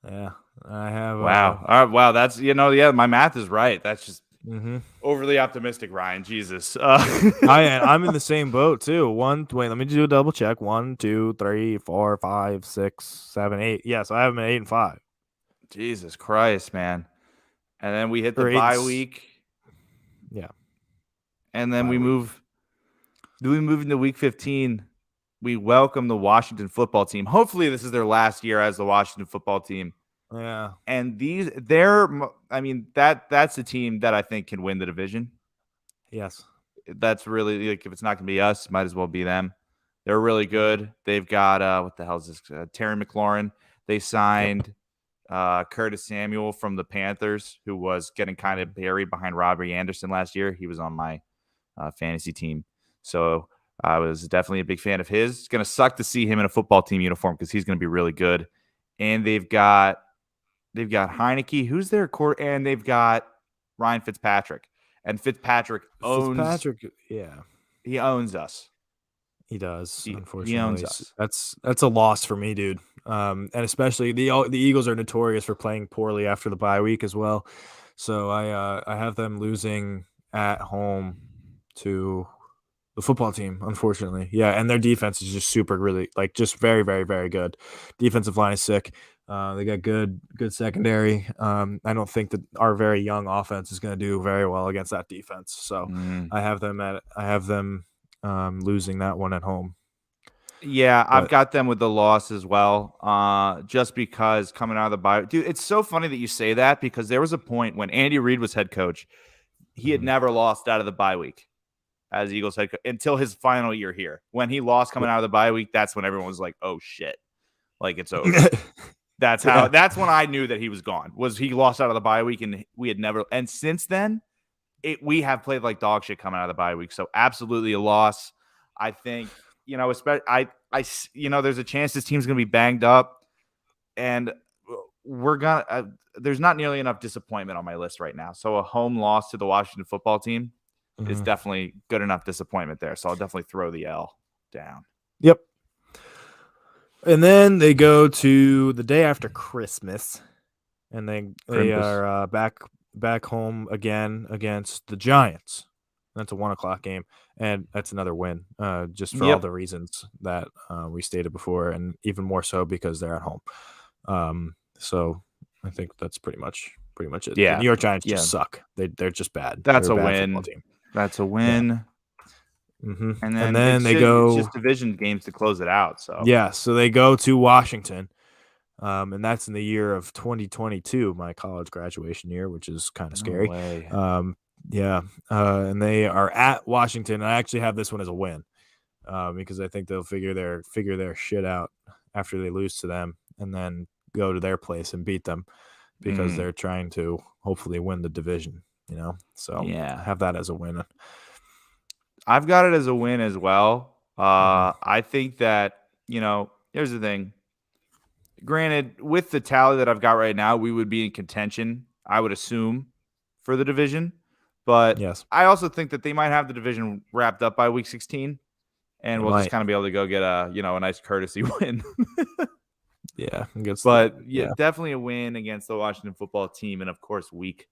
B: Yeah, I have.
A: Wow. All right. Wow. That's, my math is right. That's just overly optimistic, Ryan. Jesus.
B: I'm in the same boat too. Let me do a double check. 1, 2, 3, 4, 5, 6, 7, 8. Yes, I have them at 8-5.
A: Jesus Christ, man. And then we hit the bye week.
B: Yeah.
A: And then we move into week 15. We welcome the Washington football team. Hopefully this is their last year as the Washington football team.
B: Yeah.
A: And that's a team that I think can win the division.
B: Yes.
A: That's really, like, if it's not going to be us, might as well be them. They're really good. They've got what the hell is this? Terry McLaurin. They signed Curtis Samuel from the Panthers, who was getting kind of buried behind Robbie Anderson last year. He was on my fantasy team, so I was definitely a big fan of his. It's going to suck to see him in a football team uniform because he's going to be really good. And they've got Heineke, who's their core, and they've got Ryan Fitzpatrick. And Fitzpatrick owns he owns us.
B: He does, unfortunately.
A: He owns us.
B: That's a loss for me, dude. And especially the Eagles are notorious for playing poorly after the bye week as well. So I have them losing at home to the football team, unfortunately. Yeah, and their defense is just just very, very, very good. Defensive line is sick. They got good secondary. I don't think that our very young offense is going to do very well against that defense. So I have them losing that one at home.
A: Yeah, I've got them with the loss as well. Just because coming out of the bye, dude, it's so funny that you say that because there was a point when Andy Reid was head coach, he had never lost out of the bye week as Eagles head coach until his final year here. When he lost coming out of the bye week, that's when everyone was like, "Oh shit, like it's over." That's when I knew that he was gone. Was he lost out of the bye week and we had never, and since then. We have played like dog shit coming out of the bye week, so absolutely a loss. I think there's a chance this team's gonna be banged up, and there's not nearly enough disappointment on my list right now. So a home loss to the Washington football team is definitely good enough disappointment there. So I'll definitely throw the L down.
B: Yep. And then they go to the day after Christmas, and they are back home again against the Giants. That's a 1:00 game, and that's another win, just for all the reasons that we stated before, and even more so because they're at home. So I think that's pretty much it.
A: Yeah,
B: the New York Giants just suck. They're just bad.
A: That's
B: they're
A: a win. That's a win.
B: Yeah. And
A: then
B: they go.
A: It's just division games to close it out. So
B: so they go to Washington. And that's in the year of 2022, my college graduation year, which is kind of scary. And they are at Washington. I actually have this one as a win because I think they'll figure their shit out after they lose to them and then go to their place and beat them because they're trying to hopefully win the division, So I have that as a win.
A: I've got it as a win as well. I think that, here's the thing. Granted, with the tally that I've got right now, we would be in contention, I would assume, for the division. But I also think that they might have the division wrapped up by week 16, and we'll just kind of be able to go get a nice courtesy win. Definitely a win against the Washington football team, and of course, week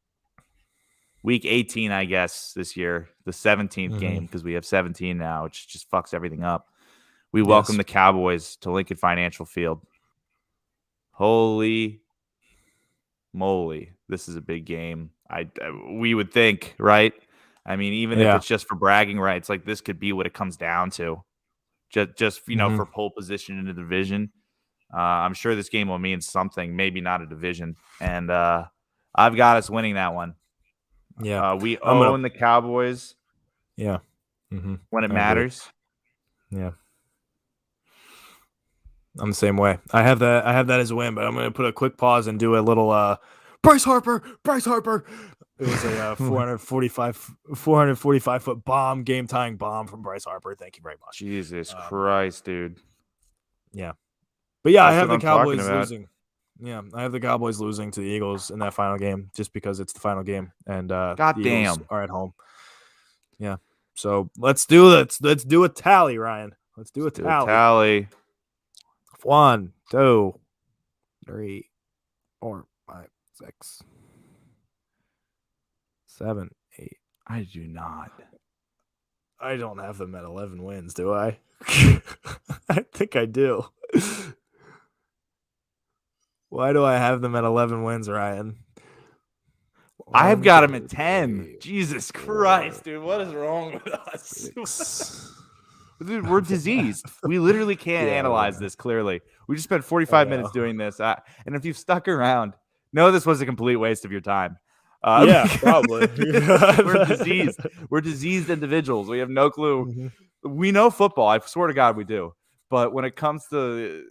A: 18, I guess this year, the 17th game because we have 17 now, which just fucks everything up. We welcome the Cowboys to Lincoln Financial Field. Holy moly, this is a big game. We would think, right? I mean, even if it's just for bragging rights, like this could be what it comes down to. Just for pole position in the division. I'm sure this game will mean something, maybe not a division. And I've got us winning that one.
B: Yeah.
A: We own the Cowboys.
B: Yeah.
A: When it matters.
B: Yeah. I'm the same way. I have that as a win, but I'm going to put a quick pause and do a little Bryce Harper. It was a 445 foot bomb, game tying bomb from Bryce Harper. Thank you very much.
A: Jesus Christ, dude.
B: Yeah. But I have the Cowboys losing. Yeah, I have the Cowboys losing to the Eagles in that final game just because it's the final game and the Eagles are at home. Yeah. So let's do a tally, Ryan. Let's do a tally. 1, 2, 3, 4, 5, 6, 7, 8.
A: I do not.
B: I don't have them at 11 wins, do I? I think I do. Why do I have them at 11 wins, Ryan?
A: I've got them at 10. Jesus Christ, dude. What is wrong with us? Dude, we're diseased. We literally can't analyze this clearly. We just spent 45 minutes doing this. And if you've stuck around, know this was a complete waste of your time.
B: Probably.
A: We're diseased. We're diseased individuals. We have no clue We know football. I swear to God, we do. But when it comes to,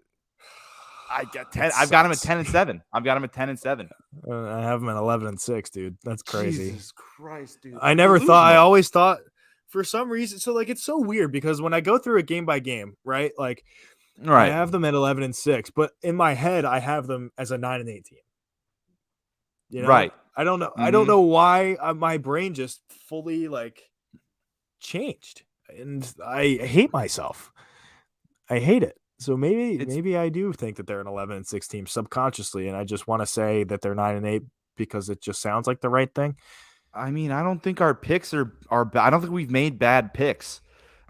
A: I get 10. I've got him at 10-7. I've got him at 10-7.
B: I have him at 11-6, dude. That's crazy.
A: Jesus Christ, dude.
B: I never thought. I always thought, for some reason. So like, it's so weird because when I go through it game by game, right? Like, I have them at 11-6, but in my head, I have them as a 9-8 team. You know?
A: Right.
B: I don't know. I don't know why my brain just fully like changed, and I hate myself. I hate it. So maybe I do think that they're an 11-6 team subconsciously, and I just want to say that they're 9-8 because it just sounds like the right thing.
A: I mean, I don't think our picks are I don't think we've made bad picks.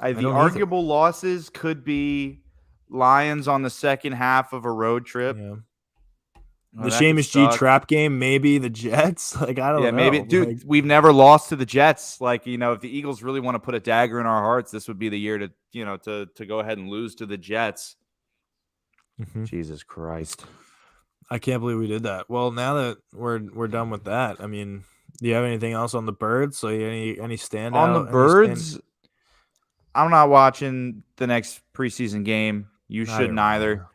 A: The arguable losses could be Lions on the second half of a road trip.
B: Yeah. The Seamus G trap game, maybe the Jets. Like, I don't know. Yeah,
A: maybe. Dude, like, we've never lost to the Jets. Like, if the Eagles really want to put a dagger in our hearts, this would be the year to, to go ahead and lose to the Jets. Mm-hmm. Jesus Christ.
B: I can't believe we did that. Well, now that we're done with that, I mean, do you have anything else on the Birds? So any standout?
A: On the Birds, I'm not watching the next preseason game. You shouldn't either.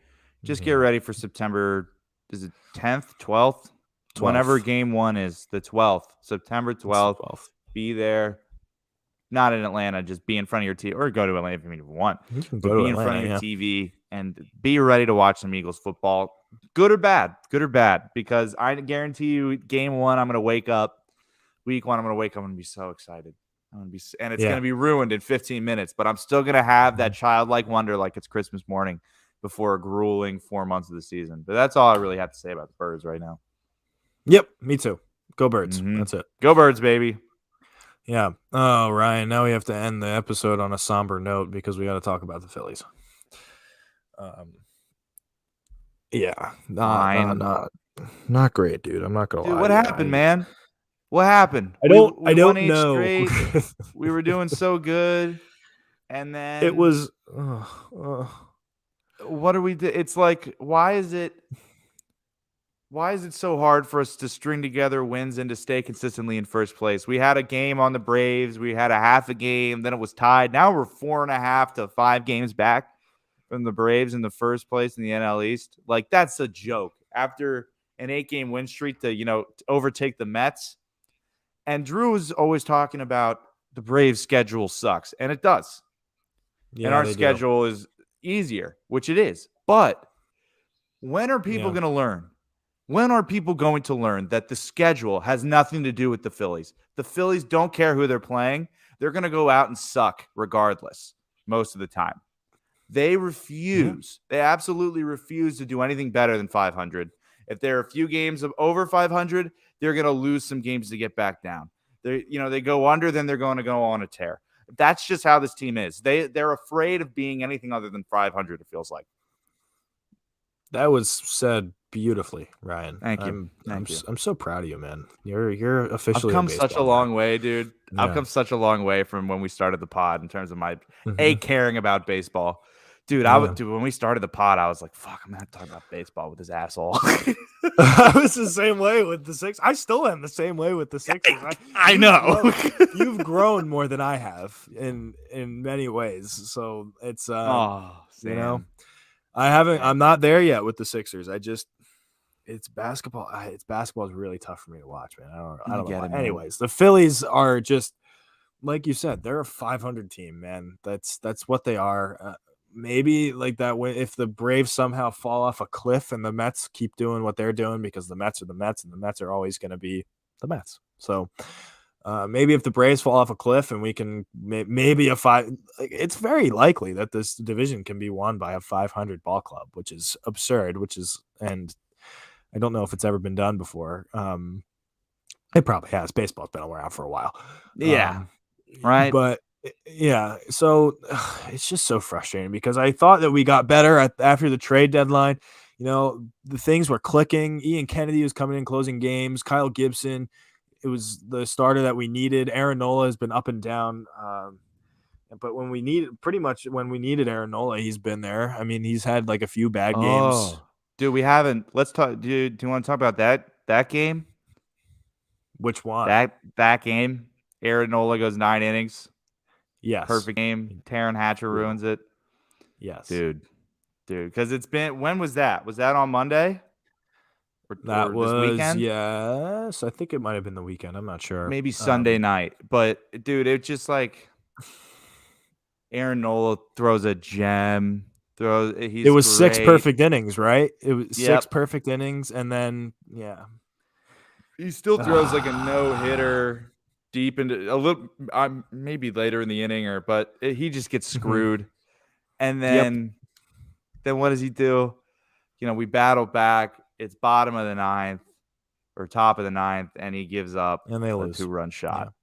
A: Just get ready for September. Is it 10th, 12th? Whenever game 1 is, the 12th, September 12th. Be there. Not in Atlanta, just be in front of your TV, or go to Atlanta if you want. But be in front of your TV and be ready to watch some Eagles football. Good or bad, because I guarantee you, game 1, I'm going to wake up. Week 1, I'm going to wake up and be so excited. And it's going to be ruined in 15 minutes, but I'm still going to have that childlike wonder like it's Christmas morning before a grueling 4 months of the season. But that's all I really have to say about the Birds right now.
B: Yep, me too. Go Birds. Mm-hmm. That's it.
A: Go Birds, baby.
B: Yeah. Oh, Ryan, now we have to end the episode on a somber note because we got to talk about the Phillies. Yeah. Not great, dude. I'm not going to lie.
A: What happened, man? What happened?
B: I don't know.
A: We were doing so good. And then
B: it was
A: what are we do? It's like, why is it so hard for us to string together wins and to stay consistently in first place? We had a game on the Braves. We had a half a game. Then it was tied. Now we're 4.5 to 5 games back from the Braves in the first place in the NL East. Like, that's a joke. After an 8-game win streak to overtake the Mets. And Drew was always talking about the Braves' schedule sucks. And it does. Yeah, and our schedule is easier, which it is. But when are people going to learn? When are people going to learn that the schedule has nothing to do with the Phillies? The Phillies don't care who they're playing. They're going to go out and suck regardless most of the time. They refuse. They absolutely refuse to do anything better than 500. If there are a few games of over 500, they're going to lose some games to get back down. They go under, then they're going to go on a tear. That's just how this team is. They're afraid of being anything other than 500, it feels like.
B: That was said beautifully, Ryan.
A: Thank you.
B: I'm so proud of you, man. You're officially.
A: I've come such a long way, dude. Yeah. I've come such a long way from when we started the pod in terms of my caring about baseball. Dude, when we started the pod, I was like, fuck, I'm gonna talk about baseball with this asshole.
B: I was the same way with the Sixers. I still am the same way with the Sixers.
A: I know.
B: You've grown more than I have in many ways. So it's I'm not there yet with the Sixers. It's basketball. Basketball is really tough for me to watch, man. I don't know. Anyways, the Phillies are just, like you said, they're a 500 team, man. That's what they are. Maybe like that way, if the Braves somehow fall off a cliff and the Mets keep doing what they're doing, because the Mets are the Mets and the Mets are always going to be the Mets. So maybe if the Braves fall off a cliff and we can maybe it's very likely that this division can be won by a 500 ball club, which is absurd, and I don't know if it's ever been done before. It probably has. Baseball's been around for a while.
A: Yeah. Right.
B: But yeah, so it's just so frustrating because I thought that we got better after the trade deadline. The things were clicking. Ian Kennedy was coming in, closing games. Kyle Gibson, it was the starter that we needed. Aaron Nola has been up and down. But when we needed Aaron Nola, he's been there. I mean, he's had like a few bad games.
A: Dude, we haven't. Let's talk. Do you want to talk about that game?
B: Which one?
A: That game. Aaron Nola goes 9 innings.
B: Yes.
A: Perfect game. Taryn Hatcher ruins it.
B: Yes.
A: Dude. Because it's been, when was that? Was that on Monday?
B: That
A: or
B: was,
A: this weekend?
B: yes. I think it might have been the weekend. I'm not sure.
A: Maybe Sunday night. But, dude, it's just like Aaron Nola throws a gem. It
B: was 6 perfect innings, right? It was 6 perfect innings, and then, yeah.
A: He still throws like a no-hitter deep into a little, maybe later in the inning, but he just gets screwed. And then what does he do? We battle back. It's bottom of the 9th or top of the 9th, and he gives up
B: and they
A: a
B: lose.
A: 2-run shot.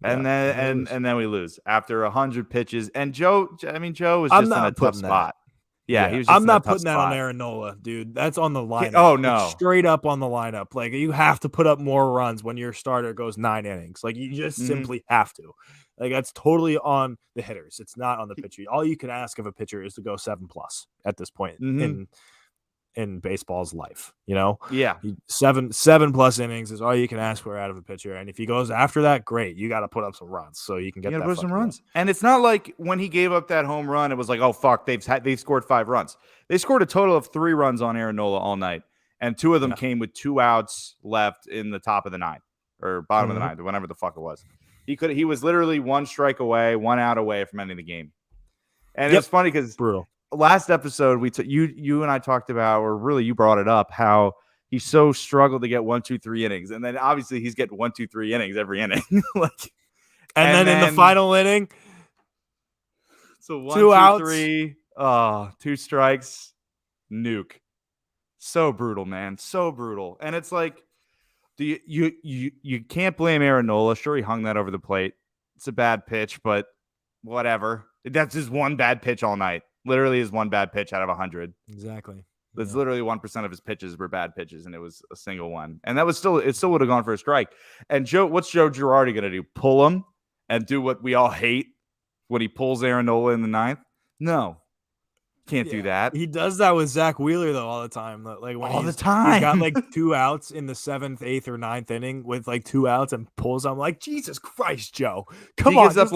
B: Yeah.
A: And then we lose after 100 pitches. And Joe was
B: I'm
A: just in a tough spot. Yeah, he was just
B: I'm
A: in a
B: not
A: tough
B: putting that
A: spot.
B: on Aaron Nola, dude. That's on the lineup.
A: Oh, no.
B: It's straight up on the lineup. Like, you have to put up more runs when your starter goes 9 innings. Like, you just simply have to. Like, that's totally on the hitters. It's not on the pitcher. All you can ask of a pitcher is to go 7+ at this point in baseball's life,
A: Yeah.
B: 7+ innings is all you can ask for out of a pitcher. And if he goes after that, great. You got to put up some runs so you can get that.
A: Put some runs. And it's not like when he gave up that home run, it was like, oh fuck, they've scored 5 runs. They scored a total of 3 runs on Aaron Nola all night, and 2 of them came with 2 outs left in the top of the 9th or bottom of the 9th, or whenever the fuck it was. He was literally 1 strike away, 1 out away from ending the game. And it's funny because
B: brutal.
A: Last episode you and I talked about, or really you brought it up, how he so struggled to get 1, 2, 3 innings, and then obviously he's getting 1, 2, 3 innings every inning.
B: and then in the final inning,
A: so 1, 2 outs, 3, 2 strikes, nuke. So brutal, man, so brutal. And it's like, you can't blame Aaron Nola. Sure, he hung that over the plate. It's a bad pitch, but whatever. That's just one bad pitch all night. Literally is 1 bad pitch out of 100.
B: Exactly.
A: That's literally 1% of his pitches were bad pitches, and it was a single one. And it still would have gone for a strike. And what's Joe Girardi going to do? Pull him and do what we all hate when he pulls Aaron Nola in the 9th? No. Can't do that.
B: He does that with Zach Wheeler, though, all the time. Like when
A: the time.
B: He's got like 2 outs in the 7th, 8th, or 9th inning with like 2 outs and pulls. I'm like, Jesus Christ, Joe. Come on.
A: He gives up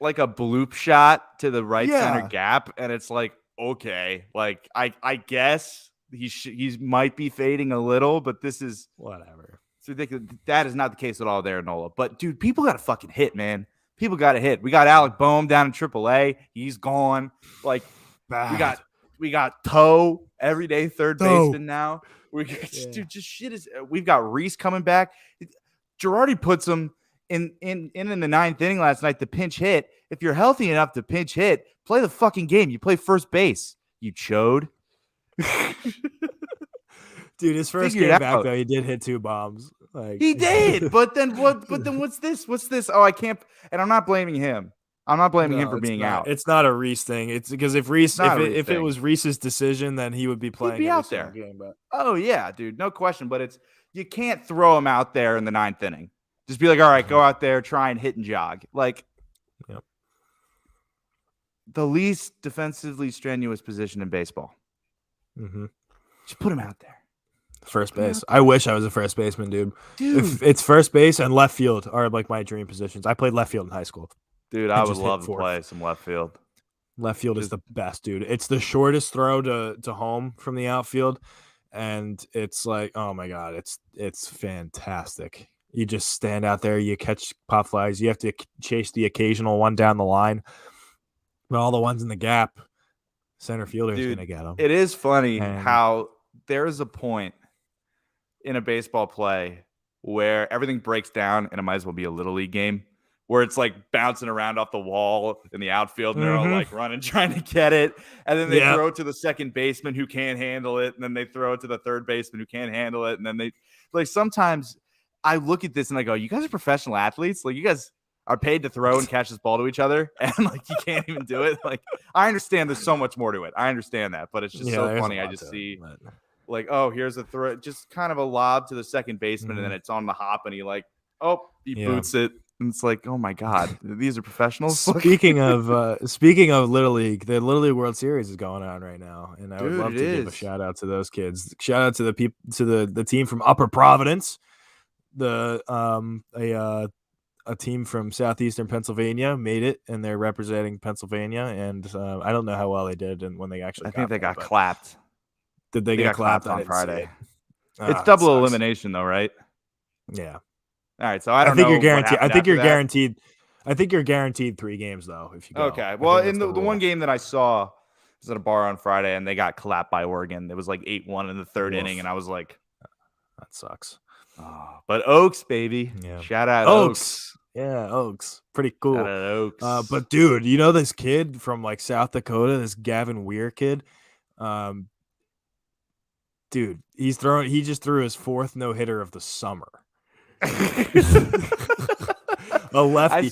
A: like a bloop shot to the right center gap, and it's like, okay, like I guess he might be fading a little, but this is
B: whatever.
A: It's ridiculous. That is not the case at all there, Nola. But dude, people got to fucking hit, man. People got to hit. We got Alec Boehm down in AAA. He's gone. Like
B: bad.
A: We got Toe, everyday third baseman now. Dude, just shit is. We've got Reese coming back. Girardi puts him in the 9th inning last night, the pinch hit. If you're healthy enough to pinch hit, play the fucking game. You play first base, you chode.
B: Dude, his first game back, though, he did hit 2 bombs. Like
A: he did, but then what's this? What's this? Oh, I can't. And I'm not blaming him. I'm not blaming him for being out.
B: It's not a Reese thing. It's because if it was Reese's decision, then he would be playing.
A: He'd be out there.
B: Game, but.
A: Oh yeah, dude, no question. But you can't throw him out there in the 9th inning. Just be like, all right, go out there, try and hit and jog. Like, the least defensively strenuous position in baseball. Just put him out there.
B: First base. I wish I was a first baseman, dude. If it's first base and left field are like my dream positions. I played left field in high school.
A: Dude, I would love to play some left field.
B: Left field is the best, dude. It's the shortest throw to home from the outfield, and it's like, oh my god, it's fantastic. You just stand out there, you catch pop flies. You have to chase the occasional one down the line, but all the ones in the gap, center fielder is gonna get them.
A: It is funny how there is a point in a baseball play where everything breaks down, and it might as well be a little league game, where it's like bouncing around off the wall in the outfield, and they're all like running, trying to get it. And then they throw it to the second baseman who can't handle it. And then they throw it to the third baseman who can't handle it. And then they like, sometimes I look at this and I go, you guys are professional athletes. Like, you guys are paid to throw and catch this ball to each other. And like, you can't even do it. Like, I understand there's so much more to it. I understand that, but it's just so funny. I just see like, oh, here's a throw, just kind of a lob to the second baseman. And then it's on the hop and he boots it. And it's like, oh my god, these are professionals.
B: Speaking of Little League, the Little League World Series is going on right now, and I would love to give a shout out to those kids. Shout out to the team from Upper Providence, a a team from southeastern Pennsylvania made it, and they're representing Pennsylvania. And I don't know how well they did, and when they actually,
C: I think they
B: there,
C: got clapped.
B: Did they get clapped
C: on Friday? It's
B: It
C: double elimination, though, right?
B: Yeah.
C: All right, so I don't
B: think
C: know.
B: You're guaranteed. I think you're
C: that.
B: guaranteed. I think you're guaranteed 3 games though if you go.
C: Okay. Well, in the one game that I saw was at a bar on Friday, and they got clapped by Oregon. It was like 8-1 in the third inning, and I was like,
B: that sucks.
C: Oh, but Oaks, baby.
B: Yeah.
C: Shout out Oaks.
B: Yeah, Oaks. Pretty cool.
C: Shout out Oaks.
B: But dude, you know this kid from like South Dakota, this Gavin Weir kid? Dude, he just threw his 4th no-hitter of the summer. A lefty.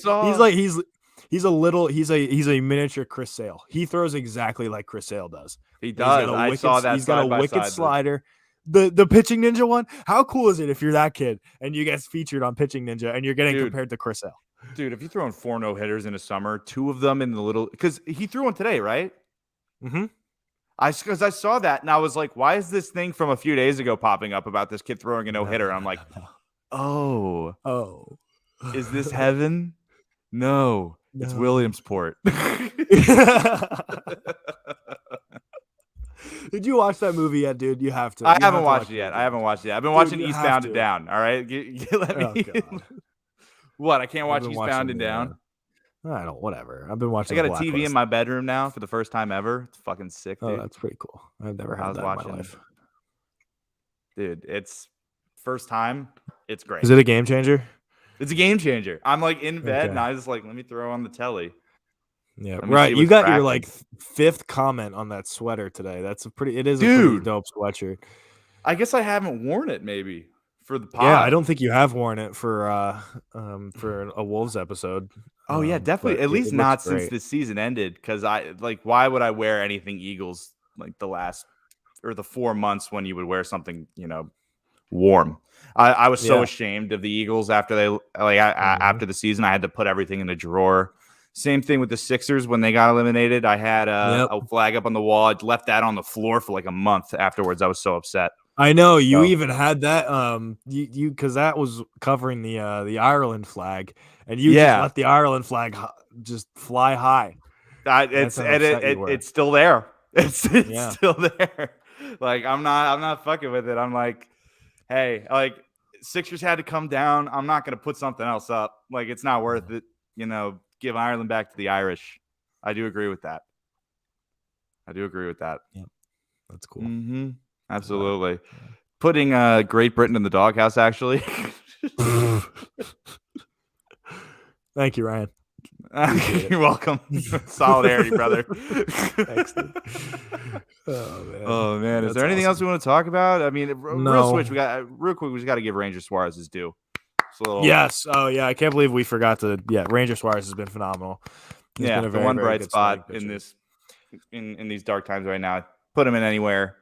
B: He's a miniature Chris Sale. He throws exactly like Chris Sale does.
C: He does. I saw that.
B: He's got a wicked slider. The Pitching Ninja one. How cool is it if you're that kid and you get featured on Pitching Ninja and you're getting compared to Chris Sale?
C: Dude, if you're throwing 4 no-hitters in a summer, 2 of them in the little, because he threw one today, right?
B: Mm-hmm.
C: Because I saw that and I was like, why is this thing from a few days ago popping up about this kid throwing a no-hitter? I'm like, oh, is this heaven? No, it's Williamsport.
B: Did you watch that movie yet, dude? You have to.
C: I haven't watched it yet. I've been watching Eastbound and Down. All right, let me. What? I can't watch Eastbound and Down.
B: I don't. Whatever. I've been watching.
C: I got a TV in my bedroom now for the first time ever. It's fucking sick, dude.
B: Oh, that's pretty cool. I've never had that in my life.
C: Dude, it's first time. It's great.
B: Is it a game changer?
C: It's a game changer. I'm like in bed and I was like, let me throw on the telly.
B: Yeah, right. You got your like 5th comment on that sweater today. It is a pretty dope sweatshirt.
C: I guess I haven't worn it maybe for the pod.
B: Yeah, I don't think you have worn it for a Wolves episode.
C: Oh yeah, definitely. At least not since the season ended, because why would I wear anything Eagles like the last or the 4 months when you would wear something, warm. I was so ashamed of the Eagles after they after the season. I had to put everything in a drawer. Same thing with the Sixers when they got eliminated. I had a flag up on the wall. I left that on the floor for like a month afterwards. I was so upset.
B: I know you even had that you because that was covering the Ireland flag, and you just let the Ireland flag just fly high.
C: It's still there. It's still there. Like I'm not fucking with it. I'm like, hey, like Sixers had to come down. I'm not gonna put something else up. Like it's not worth it. Give Ireland back to the Irish. I do agree with that.
B: Yeah, that's cool.
C: Mm-hmm. Absolutely. Putting Great Britain in the doghouse, actually.
B: Thank you, Ryan.
C: You're welcome. Solidarity, brother.
B: Thanks, dude.
C: Oh man. Is there anything else we want to talk about? I mean, real quick, we just got to give Ranger Suarez his due.
B: Yes. Oh yeah. I can't believe we forgot to. Yeah, Ranger Suarez has been phenomenal.
C: He's been a very bright spot in these dark times right now. Put him in anywhere.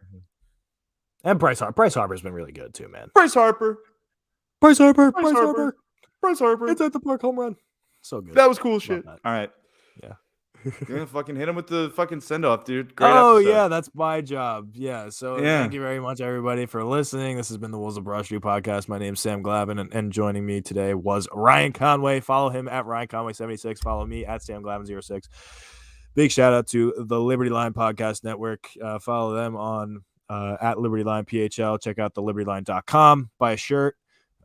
B: And Bryce Harper's been really good too, man.
C: Bryce Harper.
B: It's at the park home run. So good.
C: That was cool shit. All right.
B: Yeah.
C: You're gonna fucking hit him with the fucking send off, dude. Great episode.
B: Yeah, that's my job. Yeah. So thank you very much, everybody, for listening. This has been the Wolves of Broad Street podcast. My name's Sam Glavin, and joining me today was Ryan Conway. Follow him at Ryan Conway 76. Follow me at Sam Glavin 06. Big shout out to the Liberty Line Podcast Network. Follow them on at Liberty Line PHL. Check out the libertyline.com. Buy a shirt.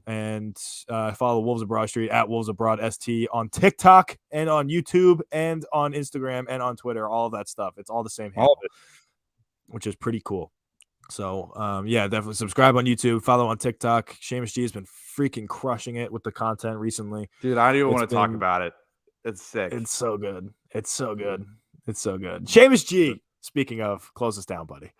B: And follow Wolves of Broad Street at Wolves of Broad ST on TikTok and on YouTube and on Instagram and on Twitter. All of that stuff. It's all the same handle, which is pretty cool. So, definitely subscribe on YouTube. Follow on TikTok. Seamus G has been freaking crushing it with the content recently.
C: Dude, I don't even want to talk about it. It's sick.
B: It's so good. Seamus G, speaking of, close us down, buddy.